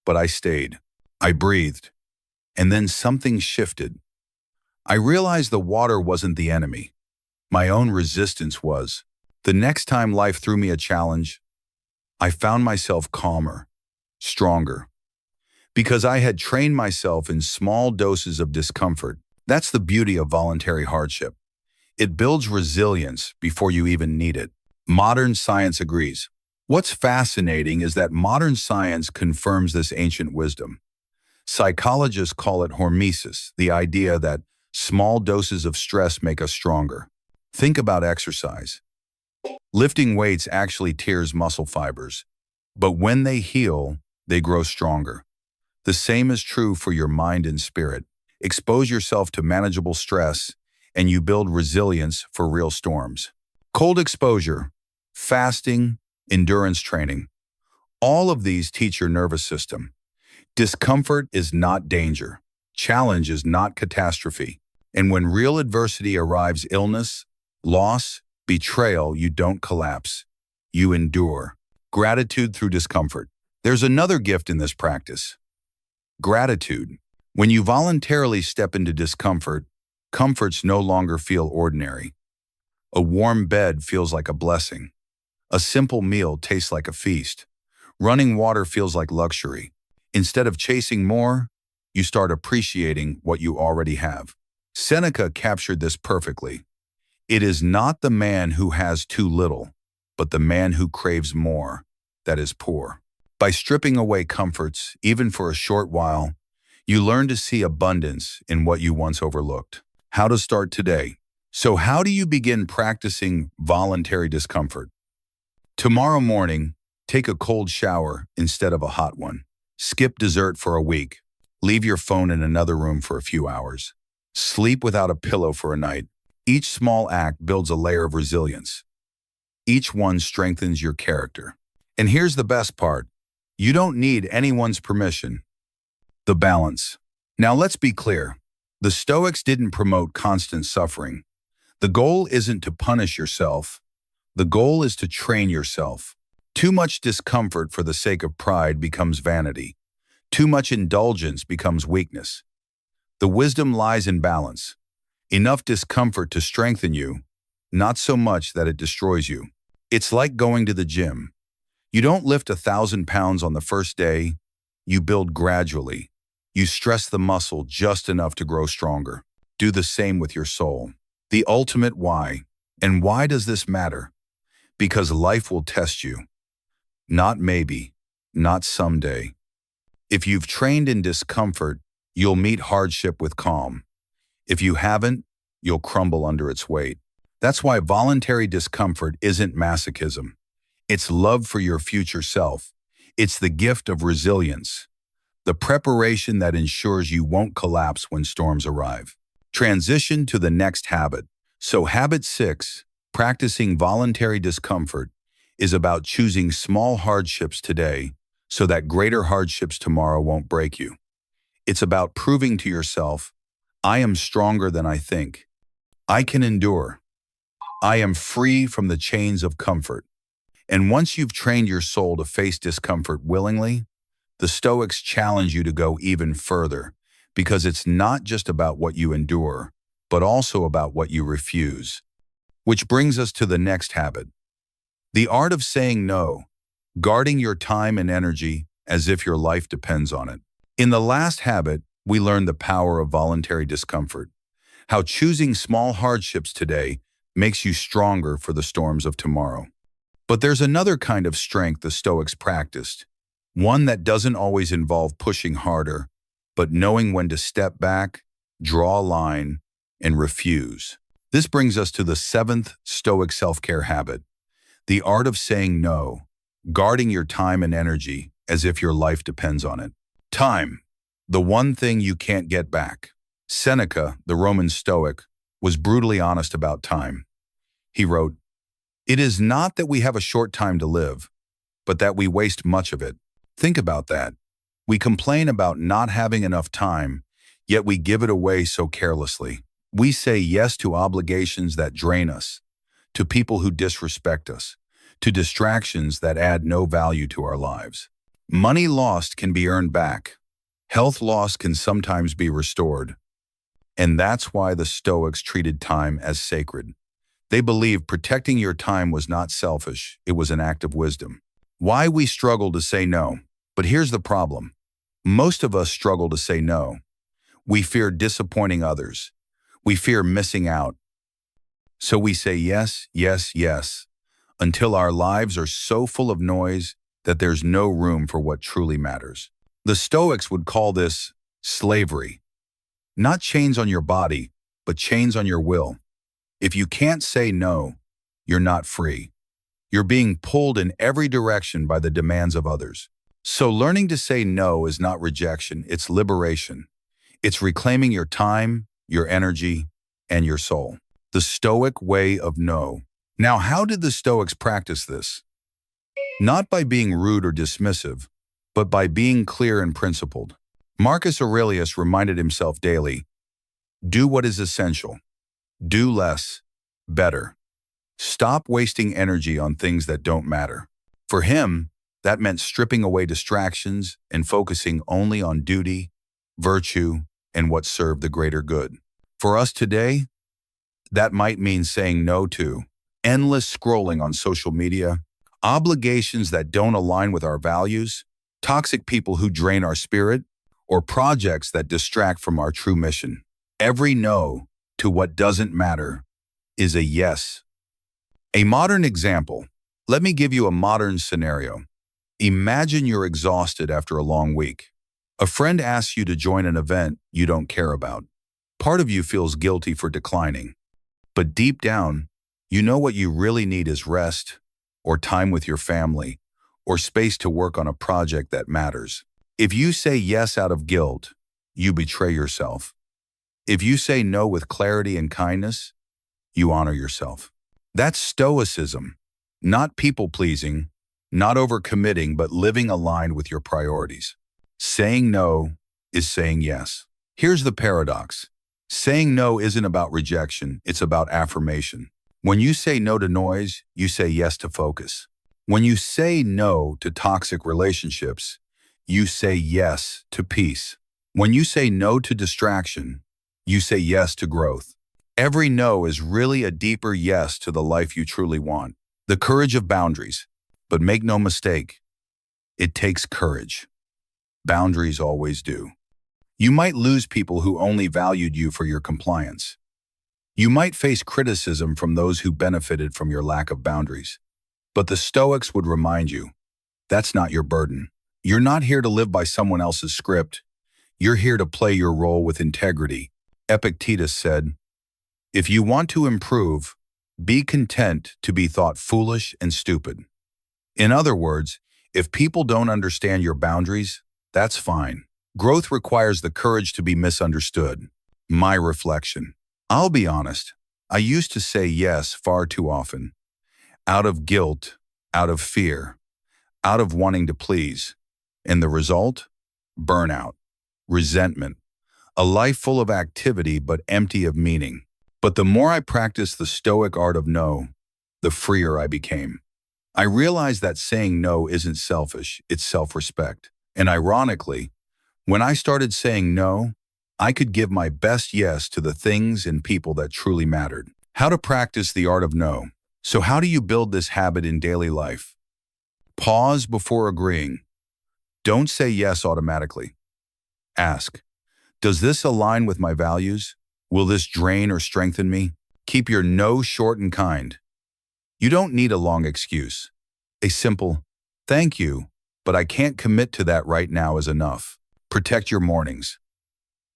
But I stayed. I breathed. And then something shifted. I realized the water wasn't the enemy. My own resistance was. The next time life threw me a challenge, I found myself calmer, stronger, because I had trained myself in small doses of discomfort. That's the beauty of voluntary hardship. It builds resilience before you even need it. Modern science agrees. What's fascinating is that modern science confirms this ancient wisdom. Psychologists call it hormesis, the idea that small doses of stress make us stronger. Think about exercise. Lifting weights actually tears muscle fibers, but when they heal, they grow stronger. The same is true for your mind and spirit. Expose yourself to manageable stress, and you build resilience for real storms. Cold exposure, fasting, endurance training. All of these teach your nervous system. Discomfort is not danger. Challenge is not catastrophe. And when real adversity arrives, illness, loss, betrayal, you don't collapse. You endure. Gratitude through discomfort. There's another gift in this practice. Gratitude. When you voluntarily step into discomfort, comforts no longer feel ordinary. A warm bed feels like a blessing. A simple meal tastes like a feast. Running water feels like luxury. Instead of chasing more, you start appreciating what you already have. Seneca captured this perfectly. It is not the man who has too little, but the man who craves more that is poor. By stripping away comforts, even for a short while, you learn to see abundance in what you once overlooked. How to start today. So how do you begin practicing voluntary discomfort? Tomorrow morning, take a cold shower instead of a hot one. Skip dessert for a week. Leave your phone in another room for a few hours. Sleep without a pillow for a night. Each small act builds a layer of resilience. Each one strengthens your character. And here's the best part. You don't need anyone's permission. The balance. Now let's be clear. The Stoics didn't promote constant suffering. The goal isn't to punish yourself. The goal is to train yourself. Too much discomfort for the sake of pride becomes vanity. Too much indulgence becomes weakness. The wisdom lies in balance. Enough discomfort to strengthen you, not so much that it destroys you. It's like going to the gym. You don't lift 1,000 pounds on the first day. You build gradually. You stress the muscle just enough to grow stronger. Do the same with your soul. The ultimate why. And why does this matter? Because life will test you. Not maybe, not someday. If you've trained in discomfort, you'll meet hardship with calm. If you haven't, you'll crumble under its weight. That's why voluntary discomfort isn't masochism. It's love for your future self. It's the gift of resilience, the preparation that ensures you won't collapse when storms arrive. Transition to the next habit. So habit 6, practicing voluntary discomfort, is about choosing small hardships today so that greater hardships tomorrow won't break you. It's about proving to yourself, I am stronger than I think. I can endure. I am free from the chains of comfort. And once you've trained your soul to face discomfort willingly, the Stoics challenge you to go even further, because it's not just about what you endure, but also about what you refuse. Which brings us to the next habit. The art of saying no, guarding your time and energy as if your life depends on it. In the last habit, we learned the power of voluntary discomfort, how choosing small hardships today makes you stronger for the storms of tomorrow. But there's another kind of strength the Stoics practiced, one that doesn't always involve pushing harder, but knowing when to step back, draw a line, and refuse. This brings us to the 7th Stoic self-care habit, the art of saying no, guarding your time and energy as if your life depends on it. Time, the one thing you can't get back. Seneca, the Roman Stoic, was brutally honest about time. He wrote, It is not that we have a short time to live, but that we waste much of it. Think about that. We complain about not having enough time, yet we give it away so carelessly. We say yes to obligations that drain us, to people who disrespect us, to distractions that add no value to our lives. Money lost can be earned back. Health lost can sometimes be restored. And that's why the Stoics treated time as sacred. They believed protecting your time was not selfish, it was an act of wisdom. Why we struggle to say no. But here's the problem. Most of us struggle to say no. We fear disappointing others. We fear missing out. So we say yes, yes, yes, until our lives are so full of noise that there's no room for what truly matters. The Stoics would call this slavery. Not chains on your body, but chains on your will. If you can't say no, you're not free. You're being pulled in every direction by the demands of others. So learning to say no is not rejection, it's liberation. It's reclaiming your time, your energy, and your soul. The Stoic way of no. Now, how did the Stoics practice this? Not by being rude or dismissive, but by being clear and principled. Marcus Aurelius reminded himself daily, do what is essential. Do less, better. Stop wasting energy on things that don't matter. For him, that meant stripping away distractions and focusing only on duty, virtue, and what served the greater good. For us today, that might mean saying no to endless scrolling on social media, obligations that don't align with our values, toxic people who drain our spirit, or projects that distract from our true mission. Every no to what doesn't matter is a yes. A modern example. Let me give you a modern scenario. Imagine you're exhausted after a long week. A friend asks you to join an event you don't care about. Part of you feels guilty for declining. But deep down, you know what you really need is rest, or time with your family, or space to work on a project that matters. If you say yes out of guilt, you betray yourself. If you say no with clarity and kindness, you honor yourself. That's Stoicism, not people-pleasing, not overcommitting, but living aligned with your priorities. Saying no is saying yes. Here's the paradox. Saying no isn't about rejection, it's about affirmation. When you say no to noise, you say yes to focus. When you say no to toxic relationships, you say yes to peace. When you say no to distraction, you say yes to growth. Every no is really a deeper yes to the life you truly want. The courage of boundaries. But make no mistake, it takes courage. Boundaries always do. You might lose people who only valued you for your compliance. You might face criticism from those who benefited from your lack of boundaries. But the Stoics would remind you, that's not your burden. You're not here to live by someone else's script. You're here to play your role with integrity. Epictetus said, if you want to improve, be content to be thought foolish and stupid. In other words, if people don't understand your boundaries, that's fine. Growth requires the courage to be misunderstood. My reflection. I'll be honest, I used to say yes far too often. Out of guilt, out of fear, out of wanting to please. And the result? Burnout, resentment, a life full of activity but empty of meaning. But the more I practiced the Stoic art of no, the freer I became. I realized that saying no isn't selfish, it's self-respect. And ironically, when I started saying no, I could give my best yes to the things and people that truly mattered. How to practice the art of no. So how do you build this habit in daily life? Pause before agreeing. Don't say yes automatically. Ask, does this align with my values? Will this drain or strengthen me? Keep your no short and kind. You don't need a long excuse. A simple, thank you, but I can't commit to that right now is enough. Protect your mornings.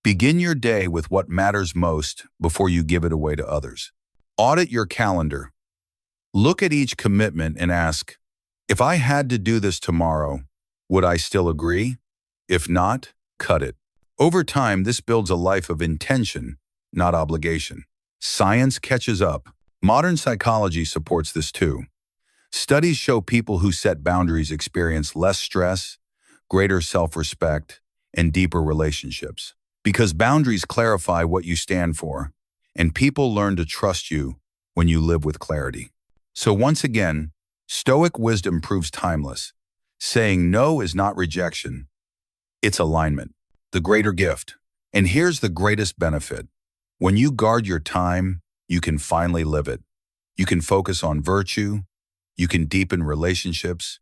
Begin your day with what matters most before you give it away to others. Audit your calendar. Look at each commitment and ask, if I had to do this tomorrow, would I still agree? If not, cut it. Over time, this builds a life of intention, not obligation. Science catches up. Modern psychology supports this too. Studies show people who set boundaries experience less stress, greater self-respect, and deeper relationships. Because boundaries clarify what you stand for, and people learn to trust you when you live with clarity. So once again, Stoic wisdom proves timeless. Saying no is not rejection, it's alignment, the greater gift. And here's the greatest benefit. When you guard your time, you can finally live it. You can focus on virtue, you can deepen relationships,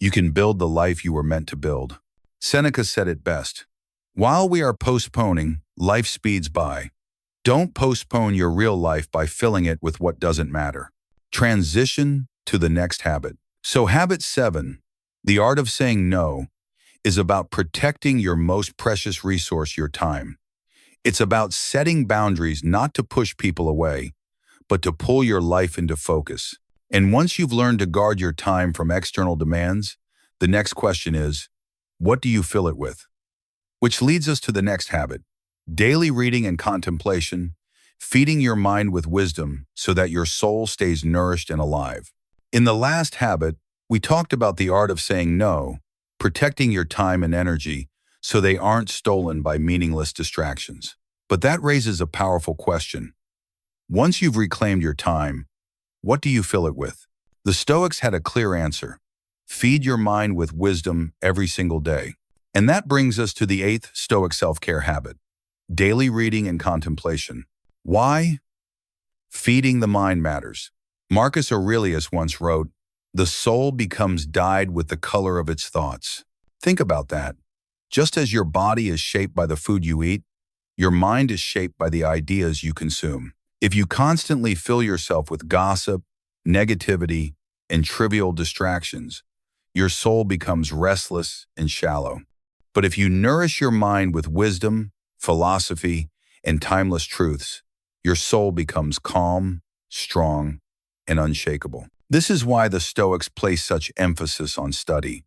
you can build the life you were meant to build. Seneca said it best. While we are postponing, life speeds by. Don't postpone your real life by filling it with what doesn't matter. Transition to the next habit. So habit 7, the art of saying no, is about protecting your most precious resource, your time. It's about setting boundaries not to push people away, but to pull your life into focus. And once you've learned to guard your time from external demands, the next question is, what do you fill it with? Which leads us to the next habit, daily reading and contemplation, feeding your mind with wisdom so that your soul stays nourished and alive. In the last habit, we talked about the art of saying no, protecting your time and energy so they aren't stolen by meaningless distractions. But that raises a powerful question. Once you've reclaimed your time, what do you fill it with? The Stoics had a clear answer. Feed your mind with wisdom every single day. And that brings us to the 8th Stoic self-care habit, daily reading and contemplation. Why? Feeding the mind matters. Marcus Aurelius once wrote, "The soul becomes dyed with the color of its thoughts." Think about that. Just as your body is shaped by the food you eat, your mind is shaped by the ideas you consume. If you constantly fill yourself with gossip, negativity, and trivial distractions, your soul becomes restless and shallow. But if you nourish your mind with wisdom, philosophy, and timeless truths, your soul becomes calm, strong, and unshakable. This is why the Stoics place such emphasis on study.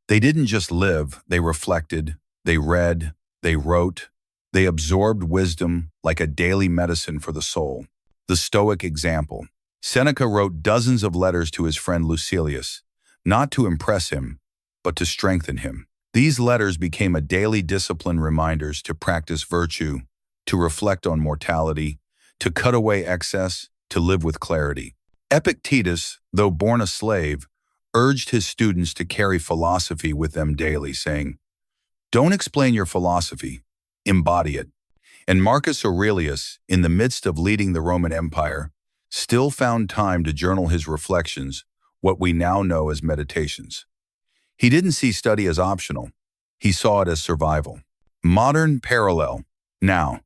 They didn't just live, they reflected, they read, they wrote, they absorbed wisdom like a daily medicine for the soul. The Stoic example. Seneca wrote dozens of letters to his friend Lucilius, not to impress him, but to strengthen him. These letters became a daily discipline reminders to practice virtue, to reflect on mortality, to cut away excess, to live with clarity. Epictetus, though born a slave, urged his students to carry philosophy with them daily, saying, "Don't explain your philosophy, embody it." And Marcus Aurelius, in the midst of leading the Roman Empire, still found time to journal his reflections, what we now know as meditations. He didn't see study as optional. He saw it as survival. Modern parallel. Now,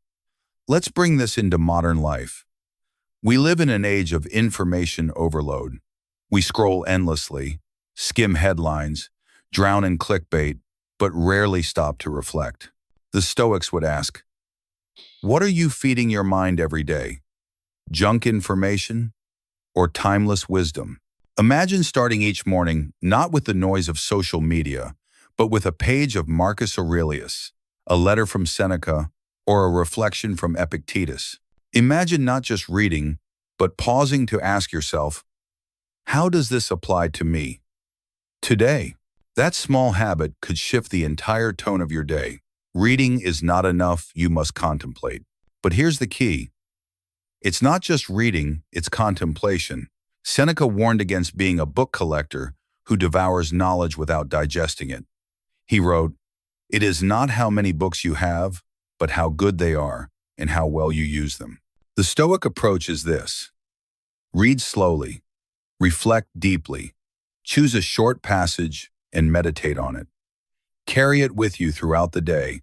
let's bring this into modern life. We live in an age of information overload. We scroll endlessly, skim headlines, drown in clickbait, but rarely stop to reflect. The Stoics would ask, what are you feeding your mind every day? Junk information or timeless wisdom? Imagine starting each morning not with the noise of social media, but with a page of Marcus Aurelius, a letter from Seneca, or a reflection from Epictetus. Imagine not just reading, but pausing to ask yourself, how does this apply to me today? That small habit could shift the entire tone of your day. Reading is not enough, you must contemplate. But here's the key. It's not just reading, it's contemplation. Seneca warned against being a book collector who devours knowledge without digesting it. He wrote, "It is not how many books you have, but how good they are and how well you use them." The Stoic approach is this. Read slowly, reflect deeply, choose a short passage and meditate on it. Carry it with you throughout the day,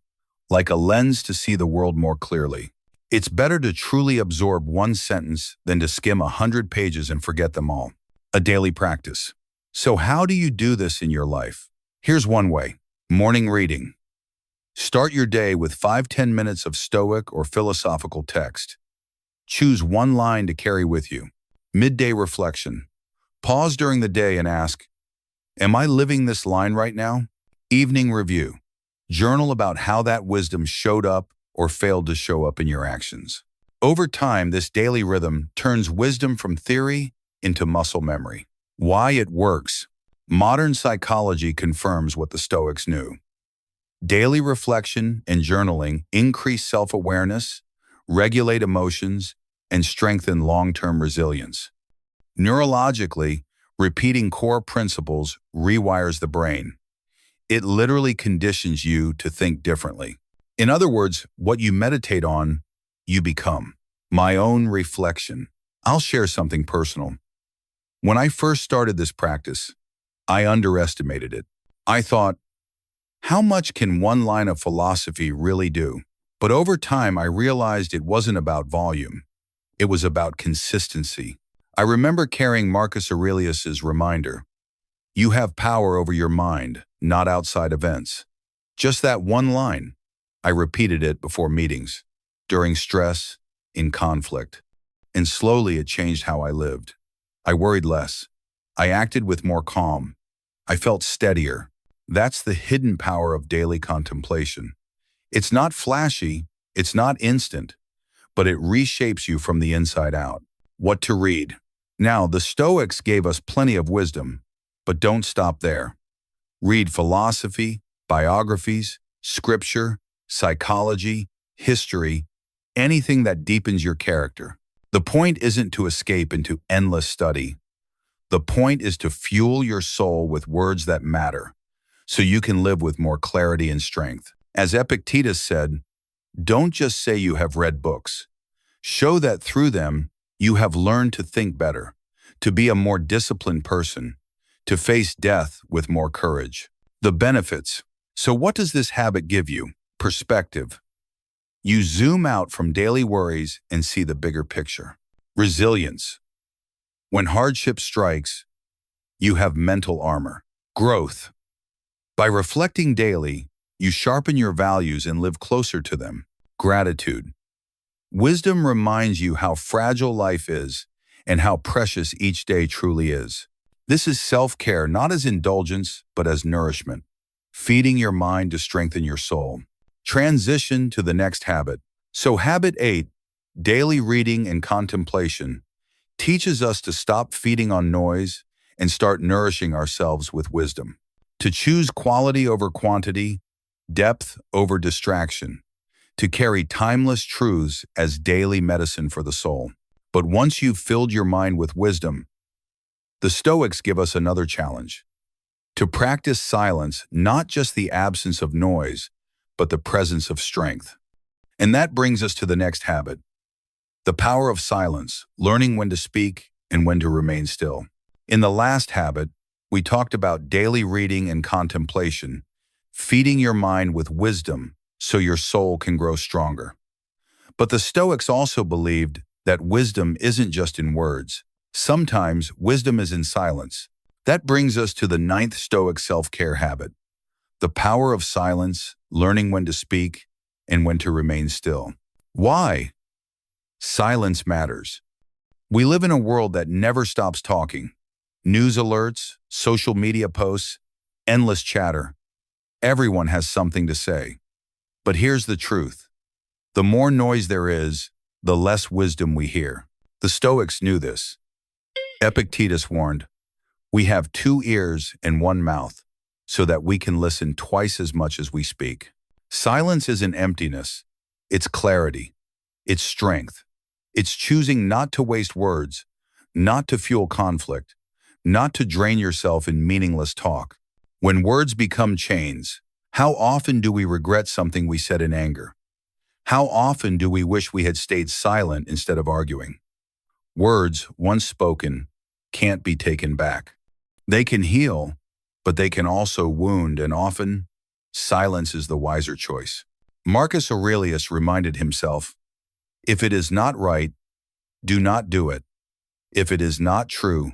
like a lens to see the world more clearly. It's better to truly absorb one sentence than to skim 100 pages and forget them all. A daily practice. So how do you do this in your life? Here's one way. Morning reading. Start your day with 5–10 minutes of Stoic or philosophical text. Choose one line to carry with you. Midday reflection. Pause during the day and ask, am I living this line right now? Evening review. Journal about how that wisdom showed up or failed to show up in your actions. Over time, this daily rhythm turns wisdom from theory into muscle memory. Why it works. Modern psychology confirms what the Stoics knew. Daily reflection and journaling increase self-awareness, regulate emotions, and strengthen long-term resilience. Neurologically, repeating core principles rewires the brain. It literally conditions you to think differently. In other words, what you meditate on, you become. My own reflection. I'll share something personal. When I first started this practice, I underestimated it. I thought, how much can one line of philosophy really do? But over time, I realized it wasn't about volume. It was about consistency. I remember carrying Marcus Aurelius's reminder, "You have power over your mind, not outside events." Just that one line. I repeated it before meetings, during stress, in conflict. And slowly it changed how I lived. I worried less. I acted with more calm. I felt steadier. That's the hidden power of daily contemplation. It's not flashy, it's not instant, but it reshapes you from the inside out. What to read. Now, the Stoics gave us plenty of wisdom, but don't stop there. Read philosophy, biographies, scripture, psychology, history, anything that deepens your character. The point isn't to escape into endless study. The point is to fuel your soul with words that matter, so you can live with more clarity and strength. As Epictetus said, don't just say you have read books. Show that through them, you have learned to think better, to be a more disciplined person, to face death with more courage. The benefits. So what does this habit give you? Perspective. You zoom out from daily worries and see the bigger picture. Resilience. When hardship strikes, you have mental armor. Growth. By reflecting daily, you sharpen your values and live closer to them. Gratitude. Wisdom reminds you how fragile life is and how precious each day truly is. This is self-care not as indulgence, but as nourishment, feeding your mind to strengthen your soul. Transition to the next habit. So habit 8, daily reading and contemplation, teaches us to stop feeding on noise and start nourishing ourselves with wisdom. To choose quality over quantity, depth over distraction, to carry timeless truths as daily medicine for the soul. But once you've filled your mind with wisdom, the Stoics give us another challenge. To practice silence, not just the absence of noise, but the presence of strength. And that brings us to the next habit. The power of silence, learning when to speak and when to remain still. In the last habit, we talked about daily reading and contemplation, feeding your mind with wisdom so your soul can grow stronger. But the Stoics also believed that wisdom isn't just in words. Sometimes wisdom is in silence. That brings us to the 9th Stoic self-care habit. The power of silence, learning when to speak and when to remain still. Why? Silence matters. We live in a world that never stops talking. News alerts, social media posts, endless chatter. Everyone has something to say. But here's the truth. The more noise there is, the less wisdom we hear. The Stoics knew this. Epictetus warned, "We have 2 ears and 1 mouth, so that we can listen twice as much as we speak." Silence isn't emptiness. It's clarity. It's strength. It's choosing not to waste words, not to fuel conflict, not to drain yourself in meaningless talk. When words become chains, how often do we regret something we said in anger? How often do we wish we had stayed silent instead of arguing? Words, once spoken, can't be taken back. They can heal, but they can also wound, and often, silence is the wiser choice. Marcus Aurelius reminded himself, "If it is not right, do not do it. If it is not true,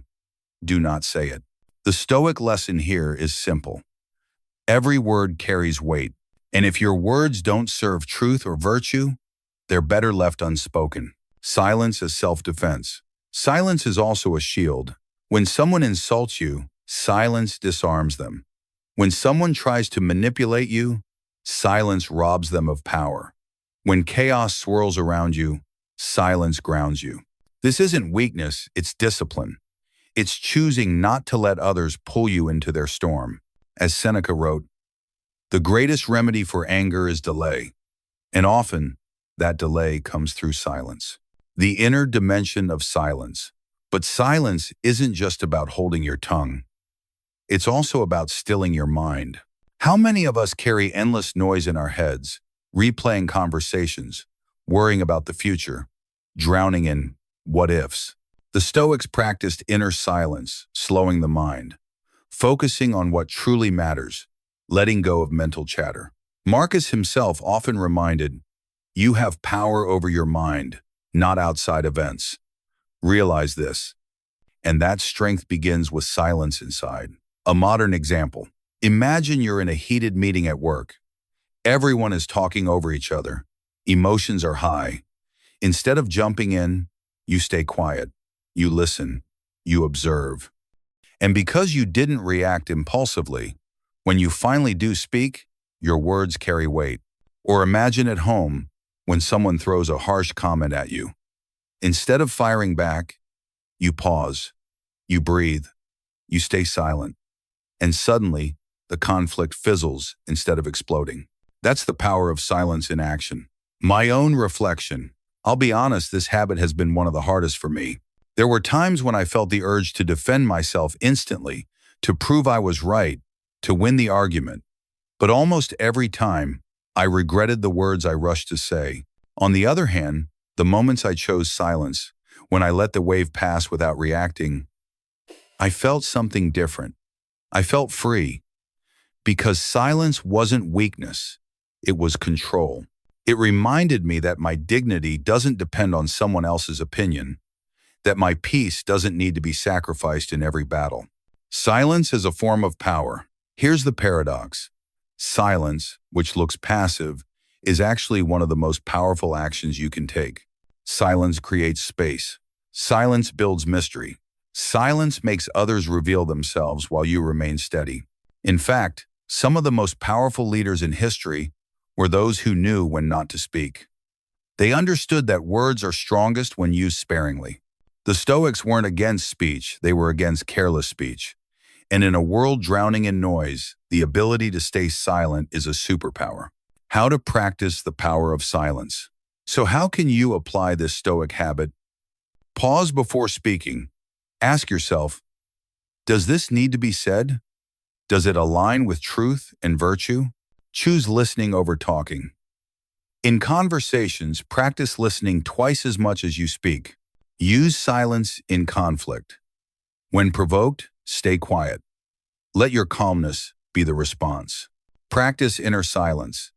do not say it." The Stoic lesson here is simple. Every word carries weight, and if your words don't serve truth or virtue, they're better left unspoken. Silence is self-defense. Silence is also a shield. When someone insults you, silence disarms them. When someone tries to manipulate you, silence robs them of power. When chaos swirls around you, Silence grounds you. This isn't weakness, it's discipline. It's choosing not to let others pull you into their storm. As Seneca wrote, "The greatest remedy for anger is delay, and often that delay comes through silence." The inner dimension of silence. But silence isn't just about holding your tongue. It's also about stilling your mind. How many of us carry endless noise in our heads, replaying conversations, worrying about the future, drowning in what ifs? The Stoics practiced inner silence, slowing the mind, focusing on what truly matters, letting go of mental chatter. Marcus himself often reminded, "You have power over your mind, not outside events. Realize this." And that strength begins with silence inside. A modern example. Imagine you're in a heated meeting at work. Everyone is talking over each other. Emotions are high. Instead of jumping in, you stay quiet. You listen. You observe. And because you didn't react impulsively, when you finally do speak, your words carry weight. Or imagine at home when someone throws a harsh comment at you. Instead of firing back, you pause, you breathe, you stay silent, and suddenly the conflict fizzles instead of exploding. That's the power of silence in action. My own reflection. I'll be honest, this habit has been one of the hardest for me. There were times when I felt the urge to defend myself instantly, to prove I was right, to win the argument. But almost every time, I regretted the words I rushed to say. On the other hand, the moments I chose silence, when I let the wave pass without reacting, I felt something different. I felt free. Because silence wasn't weakness, it was control. It reminded me that my dignity doesn't depend on someone else's opinion, that my peace doesn't need to be sacrificed in every battle. Silence is a form of power. Here's the paradox. Silence, which looks passive, is actually one of the most powerful actions you can take. Silence creates space. Silence builds mystery. Silence makes others reveal themselves while you remain steady. In fact, some of the most powerful leaders in history were those who knew when not to speak. They understood that words are strongest when used sparingly. The Stoics weren't against speech, they were against careless speech. And in a world drowning in noise, the ability to stay silent is a superpower. How to practice the power of silence. So how can you apply this Stoic habit? Pause before speaking. Ask yourself, does this need to be said? Does it align with truth and virtue? Choose listening over talking. In conversations, practice listening twice as much as you speak. Use silence in conflict. When provoked, stay quiet. Let your calmness be the response. Practice inner silence.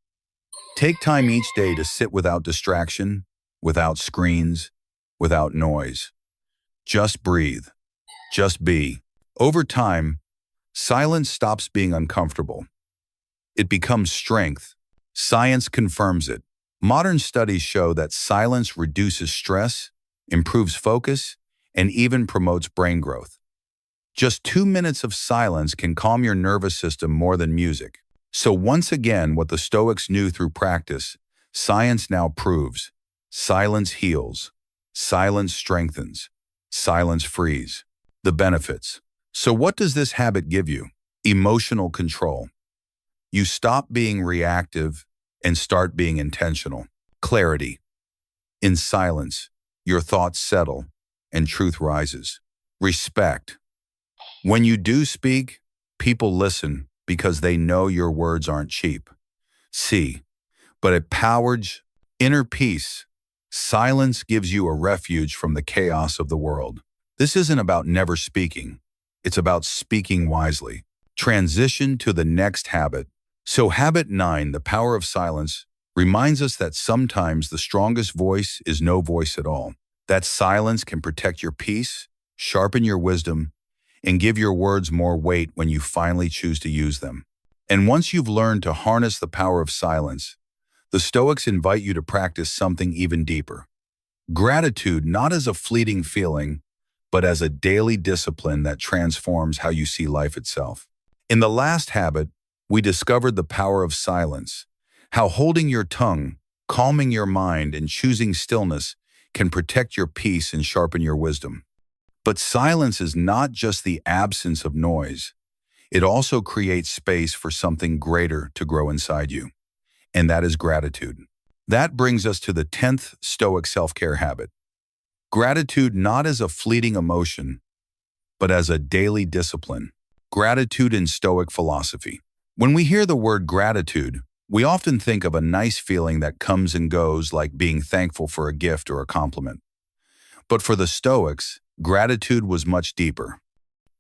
Take time each day to sit without distraction, without screens, without noise. Just breathe. Just be. Over time, silence stops being uncomfortable. It becomes strength. Science confirms it. Modern studies show that silence reduces stress, improves focus, and even promotes brain growth. Just 2 minutes of silence can calm your nervous system more than music. So once again, what the Stoics knew through practice, science now proves. Silence heals. Silence strengthens. Silence frees. The benefits. So what does this habit give you? Emotional control. You stop being reactive and start being intentional. Clarity. In silence, your thoughts settle and truth rises. Respect. When you do speak, people listen because they know your words aren't cheap. See, but it powers inner peace. Silence gives you a refuge from the chaos of the world. This isn't about never speaking. It's about speaking wisely. Transition to the next habit. So habit 9, the power of silence, reminds us that sometimes the strongest voice is no voice at all. That silence can protect your peace, sharpen your wisdom, and give your words more weight when you finally choose to use them. And once you've learned to harness the power of silence, the Stoics invite you to practice something even deeper. Gratitude not as a fleeting feeling, but as a daily discipline that transforms how you see life itself. In the last habit, we discovered the power of silence, how holding your tongue, calming your mind, and choosing stillness can protect your peace and sharpen your wisdom. But silence is not just the absence of noise. It also creates space for something greater to grow inside you, and that is gratitude. That brings us to the 10th Stoic self-care habit. Gratitude not as a fleeting emotion, but as a daily discipline. Gratitude in Stoic philosophy. When we hear the word gratitude, we often think of a nice feeling that comes and goes, like being thankful for a gift or a compliment. But for the Stoics, gratitude was much deeper.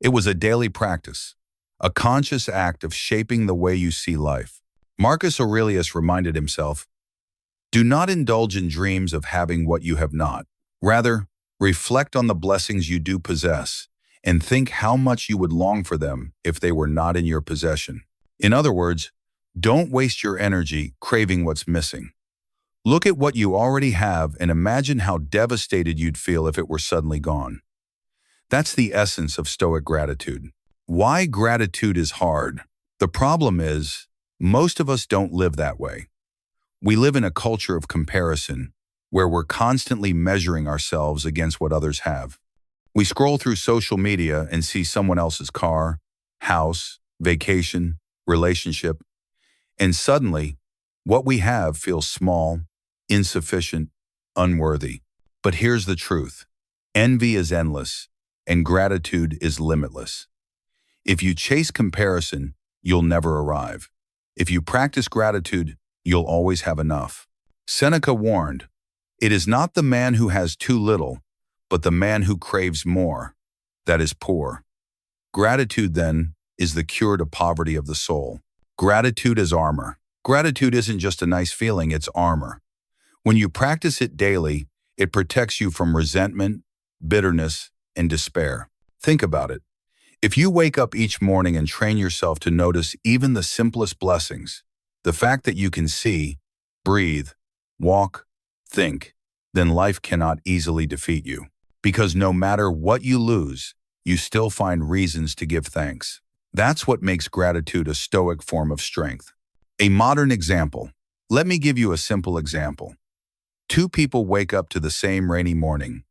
It was a daily practice, a conscious act of shaping the way you see life. Marcus Aurelius reminded himself, "Do not indulge in dreams of having what you have not. Rather, reflect on the blessings you do possess and think how much you would long for them if they were not in your possession." In other words, don't waste your energy craving what's missing. Look at what you already have and imagine how devastated you'd feel if it were suddenly gone. That's the essence of Stoic gratitude. Why gratitude is hard? The problem is, most of us don't live that way. We live in a culture of comparison, where we're constantly measuring ourselves against what others have. We scroll through social media and see someone else's car, house, vacation, relationship, and suddenly, what we have feels small, insufficient, unworthy. But here's the truth. Envy is endless, and gratitude is limitless. If you chase comparison, you'll never arrive. If you practice gratitude, you'll always have enough. Seneca warned, "It is not the man who has too little, but the man who craves more, that is poor." Gratitude, then, is the cure to poverty of the soul. Gratitude as armor. Gratitude isn't just a nice feeling, it's armor. When you practice it daily, it protects you from resentment, bitterness, and despair. Think about it. If you wake up each morning and train yourself to notice even the simplest blessings, the fact that you can see, breathe, walk, think, then life cannot easily defeat you. Because no matter what you lose, you still find reasons to give thanks. That's what makes gratitude a Stoic form of strength. A modern example. Let me give you a simple example. Two people wake up to the same rainy morning.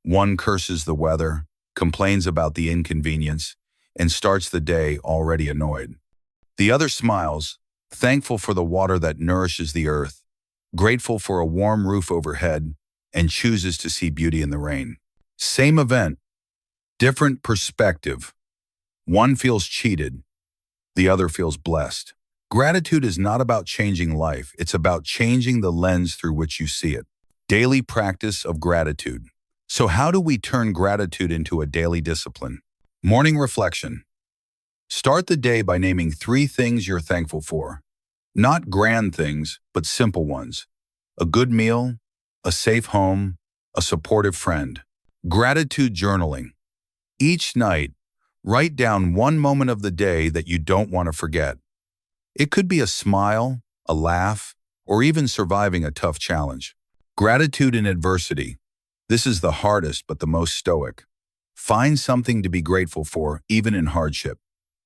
One curses the weather, complains about the inconvenience, and starts the day already annoyed. The other smiles, thankful for the water that nourishes the earth, grateful for a warm roof overhead, and chooses to see beauty in the rain. Same event, different perspective. One feels cheated, the other feels blessed. Gratitude is not about changing life, it's about changing the lens through which you see it. Daily practice of gratitude. So how do we turn gratitude into a daily discipline? Morning reflection. Start the day by naming 3 things you're thankful for. Not grand things, but simple ones. A good meal, a safe home, a supportive friend. Gratitude journaling. Each night, write down one moment of the day that you don't want to forget. It could be a smile, a laugh, or even surviving a tough challenge. Gratitude in adversity. This is the hardest but the most Stoic. Find something to be grateful for, even in hardship.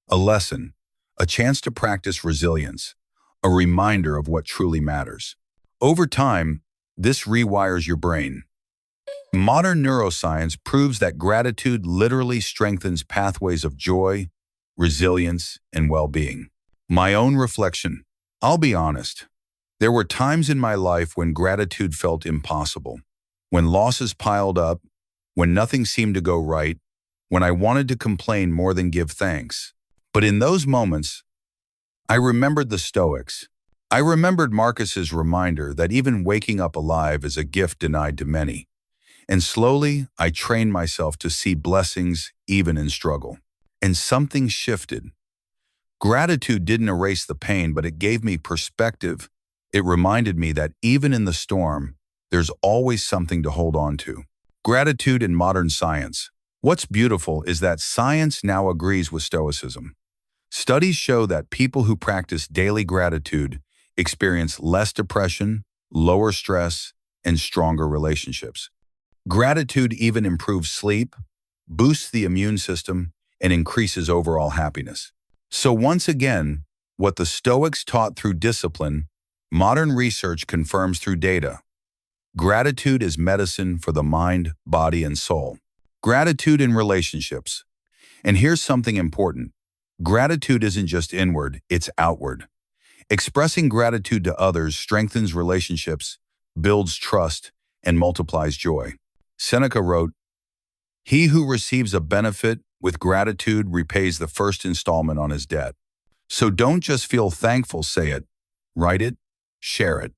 A lesson, a chance to practice resilience, a reminder of what truly matters. Over time, this rewires your brain. Modern neuroscience proves that gratitude literally strengthens pathways of joy, resilience, and well-being. My own reflection. I'll be honest. There were times in my life when gratitude felt impossible, when losses piled up, when nothing seemed to go right, when I wanted to complain more than give thanks. But in those moments, I remembered the Stoics. I remembered Marcus's reminder that even waking up alive is a gift denied to many. And slowly, I trained myself to see blessings even in struggle. And something shifted. Gratitude didn't erase the pain, but it gave me perspective. It reminded me that even in the storm, there's always something to hold on to. Gratitude in modern science. What's beautiful is that science now agrees with Stoicism. Studies show that people who practice daily gratitude experience less depression, lower stress, and stronger relationships. Gratitude even improves sleep, boosts the immune system, and increases overall happiness. So once again, what the Stoics taught through discipline, modern research confirms through data. Gratitude is medicine for the mind, body, and soul. Gratitude in relationships. And here's something important. Gratitude isn't just inward, it's outward. Expressing gratitude to others strengthens relationships, builds trust, and multiplies joy. Seneca wrote, "He who receives a benefit with gratitude repays the first installment on his debt." So don't just feel thankful, say it, write it, share it.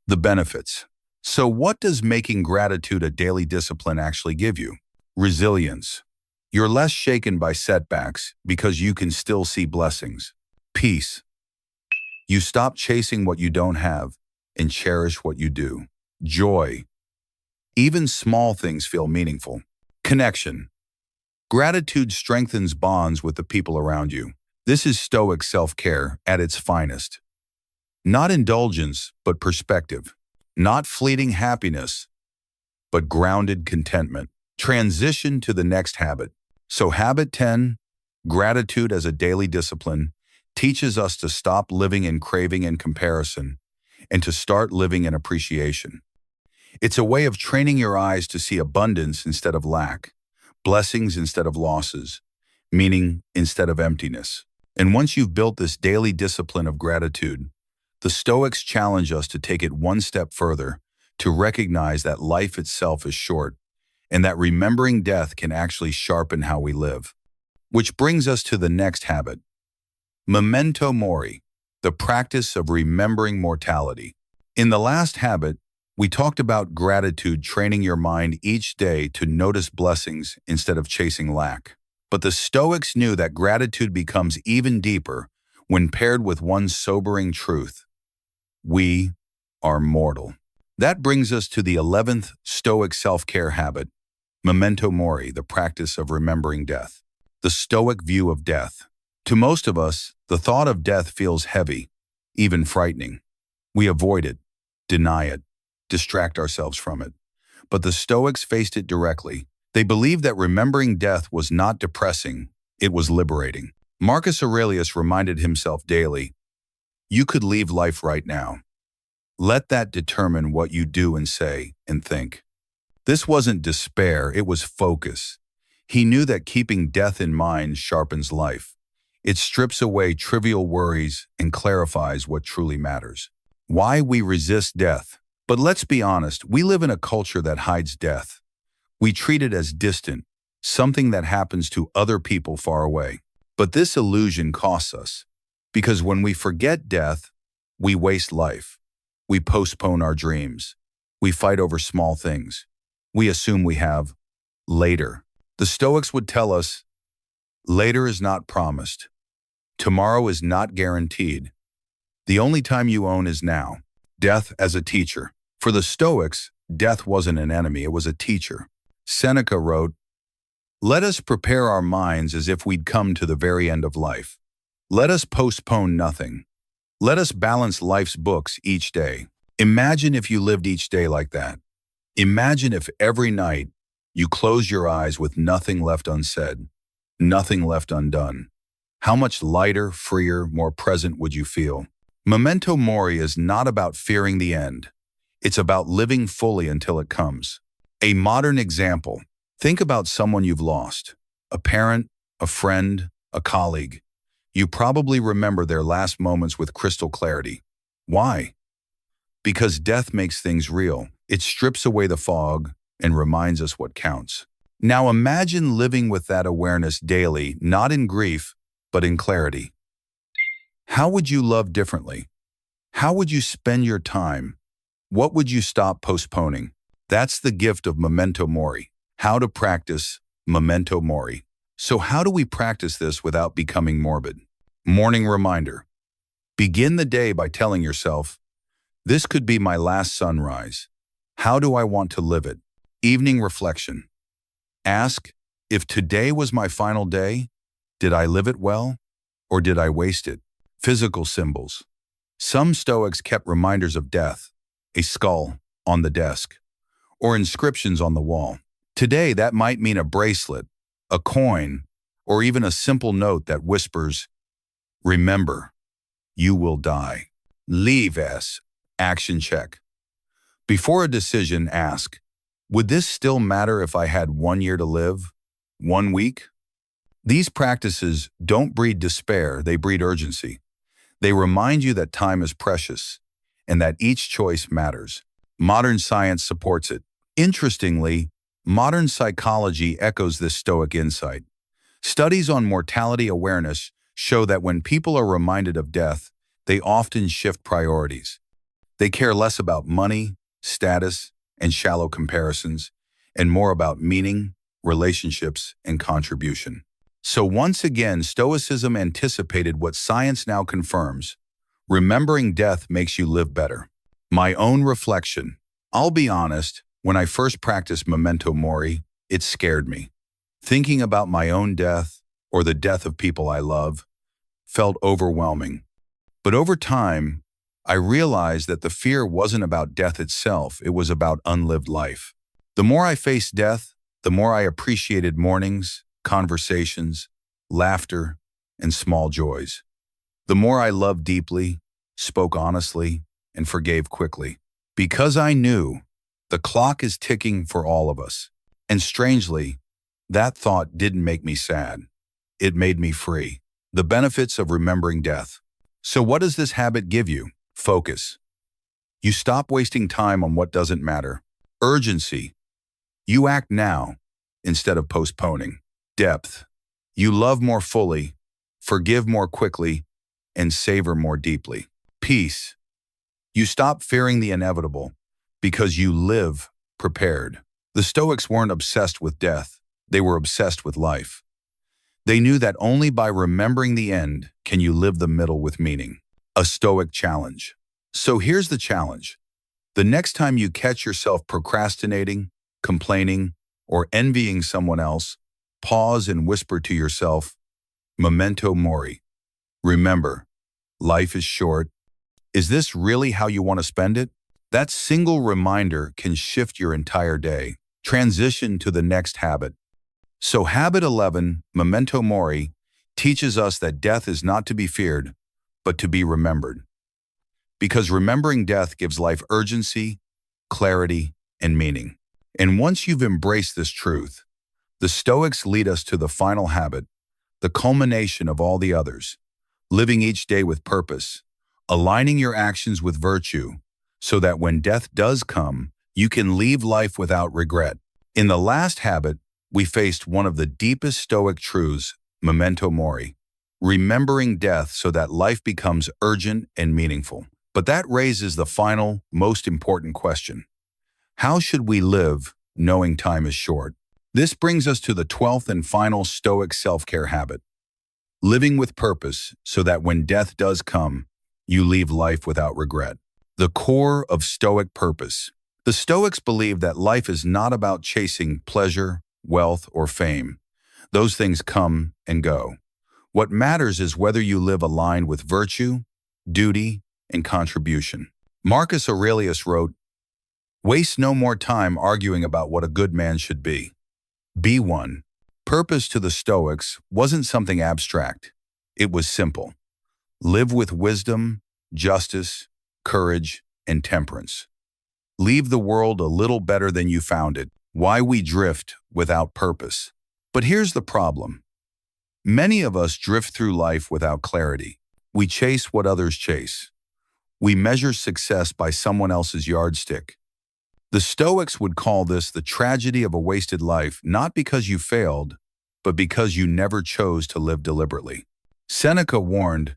The benefits. So what does making gratitude a daily discipline actually give you? Resilience. You're less shaken by setbacks because you can still see blessings. Peace. You stop chasing what you don't have and cherish what you do. Joy. Even small things feel meaningful. Connection. Gratitude strengthens bonds with the people around you. This is Stoic self-care at its finest. Not indulgence, but perspective. Not fleeting happiness, but grounded contentment. Transition to the next habit. So habit 10, gratitude as a daily discipline, teaches us to stop living in craving and comparison and to start living in appreciation. It's a way of training your eyes to see abundance instead of lack, blessings instead of losses, meaning instead of emptiness. And once you've built this daily discipline of gratitude, the Stoics challenge us to take it one step further, to recognize that life itself is short, and that remembering death can actually sharpen how we live. Which brings us to the next habit. Memento mori, the practice of remembering mortality. In the last habit, we talked about gratitude training your mind each day to notice blessings instead of chasing lack. But the Stoics knew that gratitude becomes even deeper when paired with one sobering truth. We are mortal. That brings us to the 11th Stoic self-care habit, memento mori, the practice of remembering death. The Stoic view of death. To most of us, the thought of death feels heavy, even frightening. We avoid it, deny it, distract ourselves from it. But the Stoics faced it directly. They believed that remembering death was not depressing, it was liberating. Marcus Aurelius reminded himself daily, "You could leave life right now. Let that determine what you do and say and think." This wasn't despair, it was focus. He knew that keeping death in mind sharpens life. It strips away trivial worries and clarifies what truly matters. Why we resist death. But let's be honest, we live in a culture that hides death. We treat it as distant, something that happens to other people far away. But this illusion costs us, because when we forget death, we waste life. We postpone our dreams. We fight over small things. We assume we have later. The Stoics would tell us, later is not promised. Tomorrow is not guaranteed. The only time you own is now. Death as a teacher. For the Stoics, death wasn't an enemy, it was a teacher. Seneca wrote, "Let us prepare our minds as if we'd come to the very end of life. Let us postpone nothing. Let us balance life's books each day." Imagine if you lived each day like that. Imagine if every night you closed your eyes with nothing left unsaid, nothing left undone. How much lighter, freer, more present would you feel? Memento mori is not about fearing the end. It's about living fully until it comes. A modern example. Think about someone you've lost. A parent, a friend, a colleague. You probably remember their last moments with crystal clarity. Why? Because death makes things real. It strips away the fog and reminds us what counts. Now imagine living with that awareness daily, not in grief, but in clarity. How would you love differently? How would you spend your time? What would you stop postponing? That's the gift of memento mori. How to practice memento mori. So how do we practice this without becoming morbid? Morning reminder. Begin the day by telling yourself, this could be my last sunrise. How do I want to live it? Evening reflection. Ask, if today was my final day, did I live it well or did I waste it? Physical symbols. Some Stoics kept reminders of death, a skull on the desk, or inscriptions on the wall. Today, that might mean a bracelet, a coin, or even a simple note that whispers, remember, you will die. Leave as action check. Before a decision, ask, would this still matter if I had 1 year to live? 1 week? These practices don't breed despair, they breed urgency. They remind you that time is precious and that each choice matters. Modern science supports it. Interestingly, modern psychology echoes this Stoic insight. Studies on mortality awareness show that when people are reminded of death, they often shift priorities. They care less about money, status, and shallow comparisons, and more about meaning, relationships, and contribution. So once again, Stoicism anticipated what science now confirms. Remembering death makes you live better. My own reflection. I'll be honest, when I first practiced memento mori, it scared me. Thinking about my own death, or the death of people I love, felt overwhelming. But over time, I realized that the fear wasn't about death itself, it was about unlived life. The more I faced death, the more I appreciated mornings, conversations, laughter, and small joys. The more I loved deeply, spoke honestly, and forgave quickly. Because I knew the clock is ticking for all of us. And strangely, that thought didn't make me sad. It made me free. The benefits of remembering death. So what does this habit give you? Focus. You stop wasting time on what doesn't matter. Urgency. You act now instead of postponing. Depth. You love more fully, forgive more quickly, and savor more deeply. Peace. You stop fearing the inevitable because you live prepared. The Stoics weren't obsessed with death. They were obsessed with life. They knew that only by remembering the end can you live the middle with meaning. A Stoic challenge. So here's the challenge. The next time you catch yourself procrastinating, complaining, or envying someone else, pause and whisper to yourself, memento mori. Remember, life is short. Is this really how you want to spend it? That single reminder can shift your entire day. Transition to the next habit. So habit 11, memento mori, teaches us that death is not to be feared, but to be remembered. Because remembering death gives life urgency, clarity, and meaning. And once you've embraced this truth, the Stoics lead us to the final habit, the culmination of all the others, living each day with purpose, aligning your actions with virtue, so that when death does come, you can leave life without regret. In the last habit, we faced one of the deepest Stoic truths, memento mori, remembering death so that life becomes urgent and meaningful. But that raises the final, most important question. How should we live knowing time is short? This brings us to the 12th and final Stoic self-care habit, living with purpose so that when death does come, you leave life without regret. The core of Stoic purpose. The Stoics believe that life is not about chasing pleasure, wealth, or fame. Those things come and go. What matters is whether you live aligned with virtue, duty, and contribution. Marcus Aurelius wrote, "Waste no more time arguing about what a good man should be. Be one." Purpose to the Stoics wasn't something abstract. It was simple. Live with wisdom, justice, courage, and temperance. Leave the world a little better than you found it. Why we drift without purpose. But here's the problem. Many of us drift through life without clarity. We chase what others chase. We measure success by someone else's yardstick. The Stoics would call this the tragedy of a wasted life, not because you failed, but because you never chose to live deliberately. Seneca warned,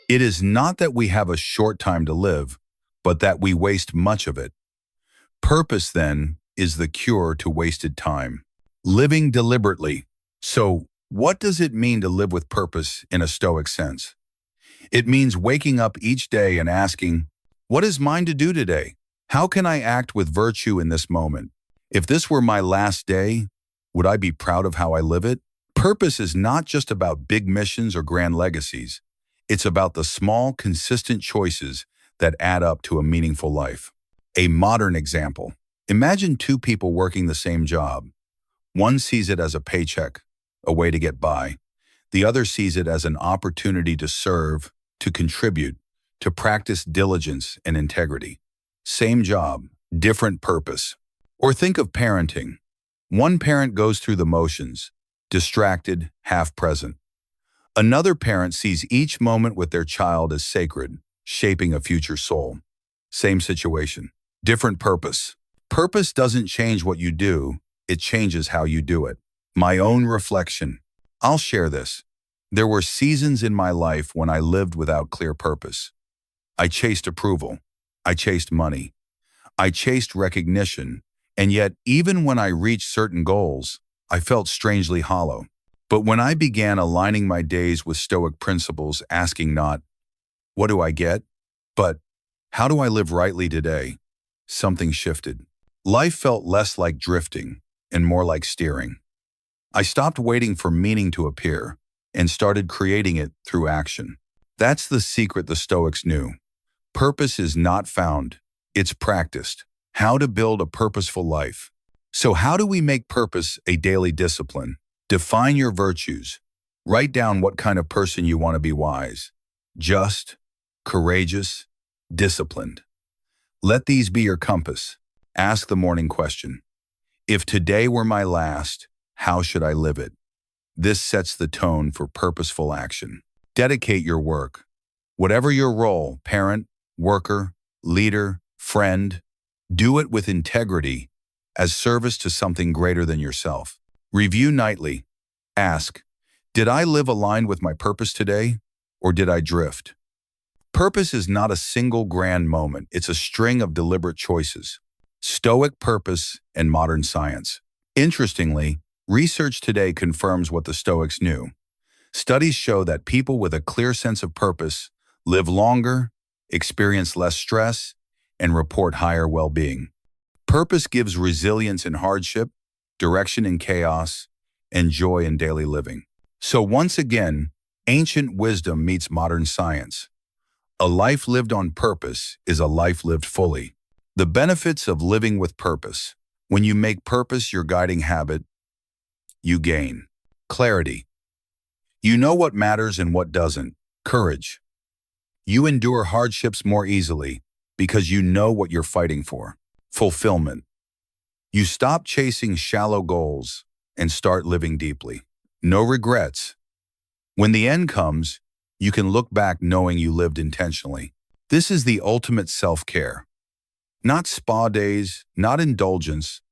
"It is not that we have a short time to live, but that we waste much of it." Purpose, then, is the cure to wasted time. Living deliberately. So, what does it mean to live with purpose in a Stoic sense? It means waking up each day and asking, what is mine to do today? How can I act with virtue in this moment? If this were my last day, would I be proud of how I live it? Purpose is not just about big missions or grand legacies. It's about the small, consistent choices that add up to a meaningful life. A modern example. Imagine two people working the same job. One sees it as a paycheck, a way to get by. The other sees it as an opportunity to serve, to contribute, to practice diligence and integrity. Same job, different purpose. Or think of parenting. One parent goes through the motions, distracted, half present. Another parent sees each moment with their child as sacred, shaping a future soul. Same situation, different purpose. Purpose doesn't change what you do, it changes how you do it. My own reflection. I'll share this. There were seasons in my life when I lived without clear purpose. I chased approval. I chased money. I chased recognition. And yet, even when I reached certain goals, I felt strangely hollow. But when I began aligning my days with Stoic principles, asking not, what do I get? But, how do I live rightly today? Something shifted. Life felt less like drifting and more like steering. I stopped waiting for meaning to appear and started creating it through action. That's the secret the Stoics knew. Purpose is not found, it's practiced. How to build a purposeful life. So how do we make purpose a daily discipline? Define your virtues. Write down what kind of person you want to be: wise, just, courageous, disciplined. Let these be your compass. Ask the morning question. If today were my last, how should I live it? This sets the tone for purposeful action. Dedicate your work. Whatever your role, parent, worker, leader, friend, do it with integrity as service to something greater than yourself. Review nightly. Ask, did I live aligned with my purpose today, or did I drift? Purpose is not a single grand moment, it's a string of deliberate choices. Stoic purpose and modern science. Interestingly, research today confirms what the Stoics knew. Studies show that people with a clear sense of purpose live longer, experience less stress, and report higher well-being. Purpose gives resilience in hardship, direction in chaos, and joy in daily living. So once again, ancient wisdom meets modern science. A life lived on purpose is a life lived fully. The benefits of living with purpose. When you make purpose your guiding habit, you gain clarity. You know what matters and what doesn't. Courage. You endure hardships more easily because you know what you're fighting for. Fulfillment. You stop chasing shallow goals and start living deeply. No regrets. When the end comes, you can look back knowing you lived intentionally. This is the ultimate self-care. Not spa days, not indulgence,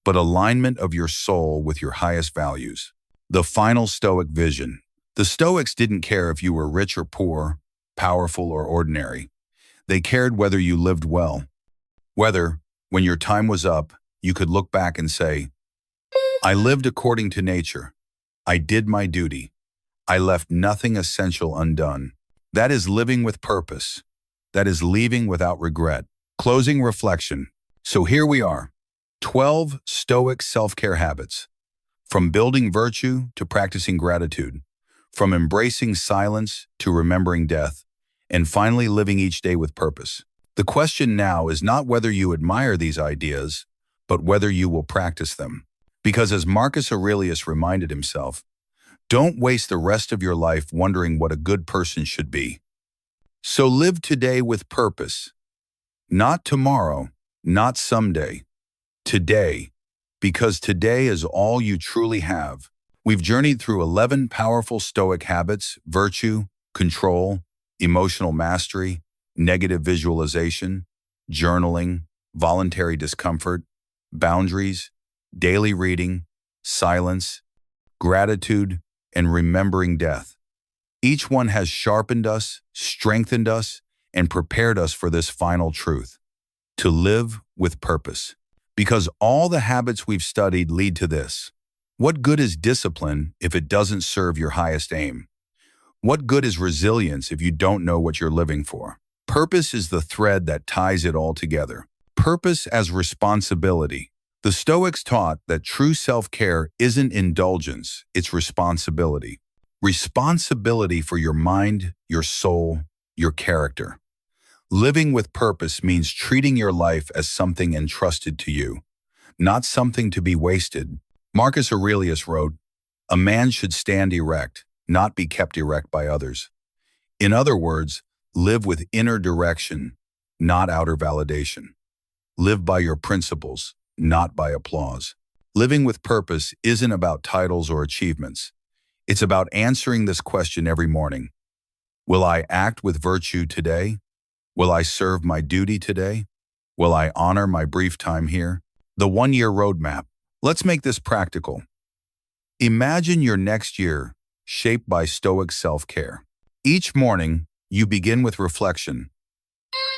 but alignment of your soul with your highest values. The final Stoic vision. The Stoics didn't care if you were rich or poor, powerful or ordinary. They cared whether you lived well. Whether, when your time was up, you could look back and say, I lived according to nature. I did my duty. I left nothing essential undone. That is living with purpose. That is leaving without regret. Closing reflection. So here we are, 12 Stoic self-care habits. From building virtue to practicing gratitude. From embracing silence to remembering death. And finally living each day with purpose. The question now is not whether you admire these ideas, but whether you will practice them. Because as Marcus Aurelius reminded himself, don't waste the rest of your life wondering what a good person should be. So live today with purpose. Not tomorrow, not someday. Today, because today is all you truly have. We've journeyed through 11 powerful Stoic habits: virtue, control, emotional mastery, negative visualization, journaling, voluntary discomfort, boundaries, daily reading, silence, gratitude, and remembering death. Each one has sharpened us, strengthened us, and prepared us for this final truth: to live with purpose. Because all the habits we've studied lead to this. What good is discipline if it doesn't serve your highest aim? What good is resilience if you don't know what you're living for? Purpose is the thread that ties it all together. Purpose as responsibility. The Stoics taught that true self-care isn't indulgence, it's responsibility. Responsibility for your mind, your soul, your character. Living with purpose means treating your life as something entrusted to you, not something to be wasted. Marcus Aurelius wrote, "A man should stand erect, not be kept erect by others." In other words, live with inner direction, not outer validation. Live by your principles, not by applause. Living with purpose isn't about titles or achievements. It's about answering this question every morning. Will I act with virtue today? Will I serve my duty today? Will I honor my brief time here? The one-year roadmap. Let's make this practical. Imagine your next year shaped by Stoic self-care. Each morning, you begin with reflection.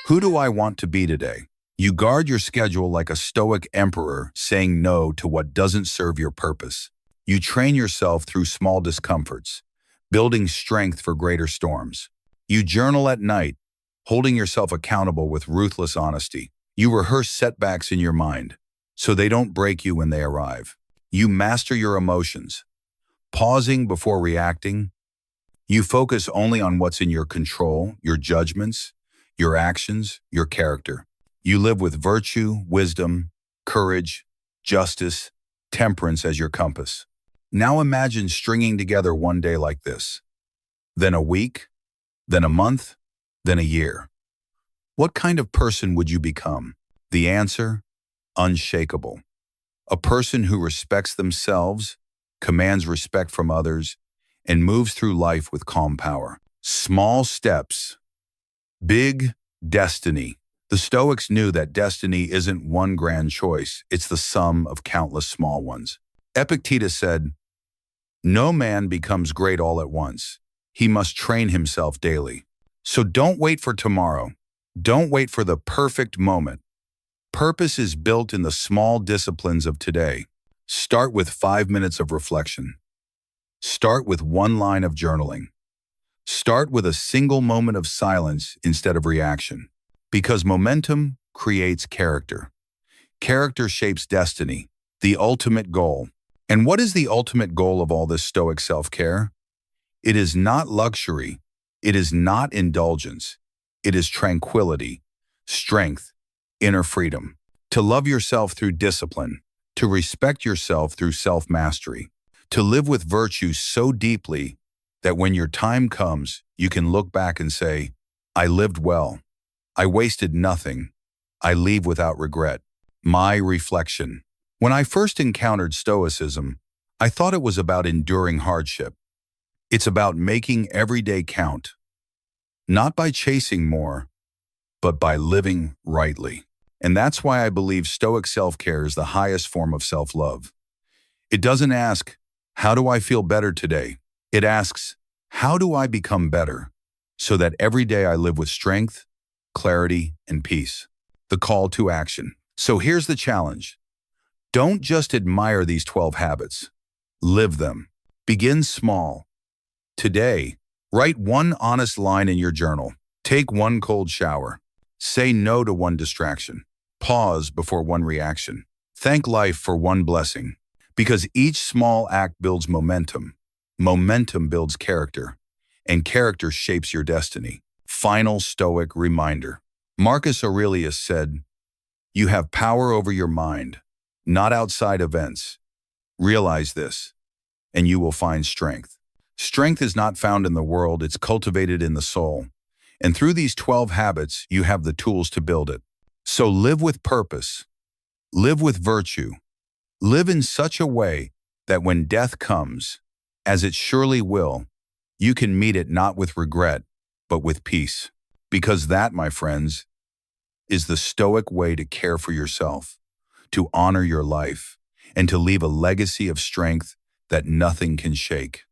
Who do I want to be today? You guard your schedule like a Stoic emperor, saying no to what doesn't serve your purpose. You train yourself through small discomforts, building strength for greater storms. You journal at night, holding yourself accountable with ruthless honesty. You rehearse setbacks in your mind, so they don't break you when they arrive. You master your emotions, pausing before reacting. You focus only on what's in your control, your judgments, your actions, your character. You live with virtue, wisdom, courage, justice, temperance as your compass. Now imagine stringing together one day like this, then a week, then a month, then a year. What kind of person would you become? The answer: unshakable. A person who respects themselves, commands respect from others, and moves through life with calm power. Small steps, big destiny. The Stoics knew that destiny isn't one grand choice, it's the sum of countless small ones. Epictetus said, "No man becomes great all at once. He must train himself daily." So don't wait for tomorrow. Don't wait for the perfect moment. Purpose is built in the small disciplines of today. Start with 5 minutes of reflection. Start with one line of journaling. Start with a single moment of silence instead of reaction. Because momentum creates character. Character shapes destiny, the ultimate goal. And what is the ultimate goal of all this Stoic self-care? It is not luxury. It is not indulgence. It is tranquility, strength, inner freedom. To love yourself through discipline, to respect yourself through self-mastery, to live with virtue so deeply that when your time comes, you can look back and say, "I lived well. I wasted nothing. I leave without regret." My reflection. When I first encountered Stoicism, I thought it was about enduring hardship. It's about making every day count, not by chasing more, but by living rightly. And that's why I believe Stoic self-care is the highest form of self-love. It doesn't ask, "How do I feel better today?" It asks, "How do I become better?" So that every day I live with strength, clarity, and peace. The call to action. So here's the challenge. Don't just admire these 12 habits. Live them. Begin small. Today, write one honest line in your journal. Take one cold shower. Say no to one distraction. Pause before one reaction. Thank life for one blessing. Because each small act builds momentum. Momentum builds character. And character shapes your destiny. Final Stoic reminder. Marcus Aurelius said, "You have power over your mind, not outside events. Realize this, and you will find strength." Strength is not found in the world, it's cultivated in the soul. And through these 12 habits, you have the tools to build it. So live with purpose. Live with virtue. Live in such a way that when death comes, as it surely will, you can meet it not with regret, but with peace. Because that, my friends, is the Stoic way to care for yourself, to honor your life, and to leave a legacy of strength that nothing can shake.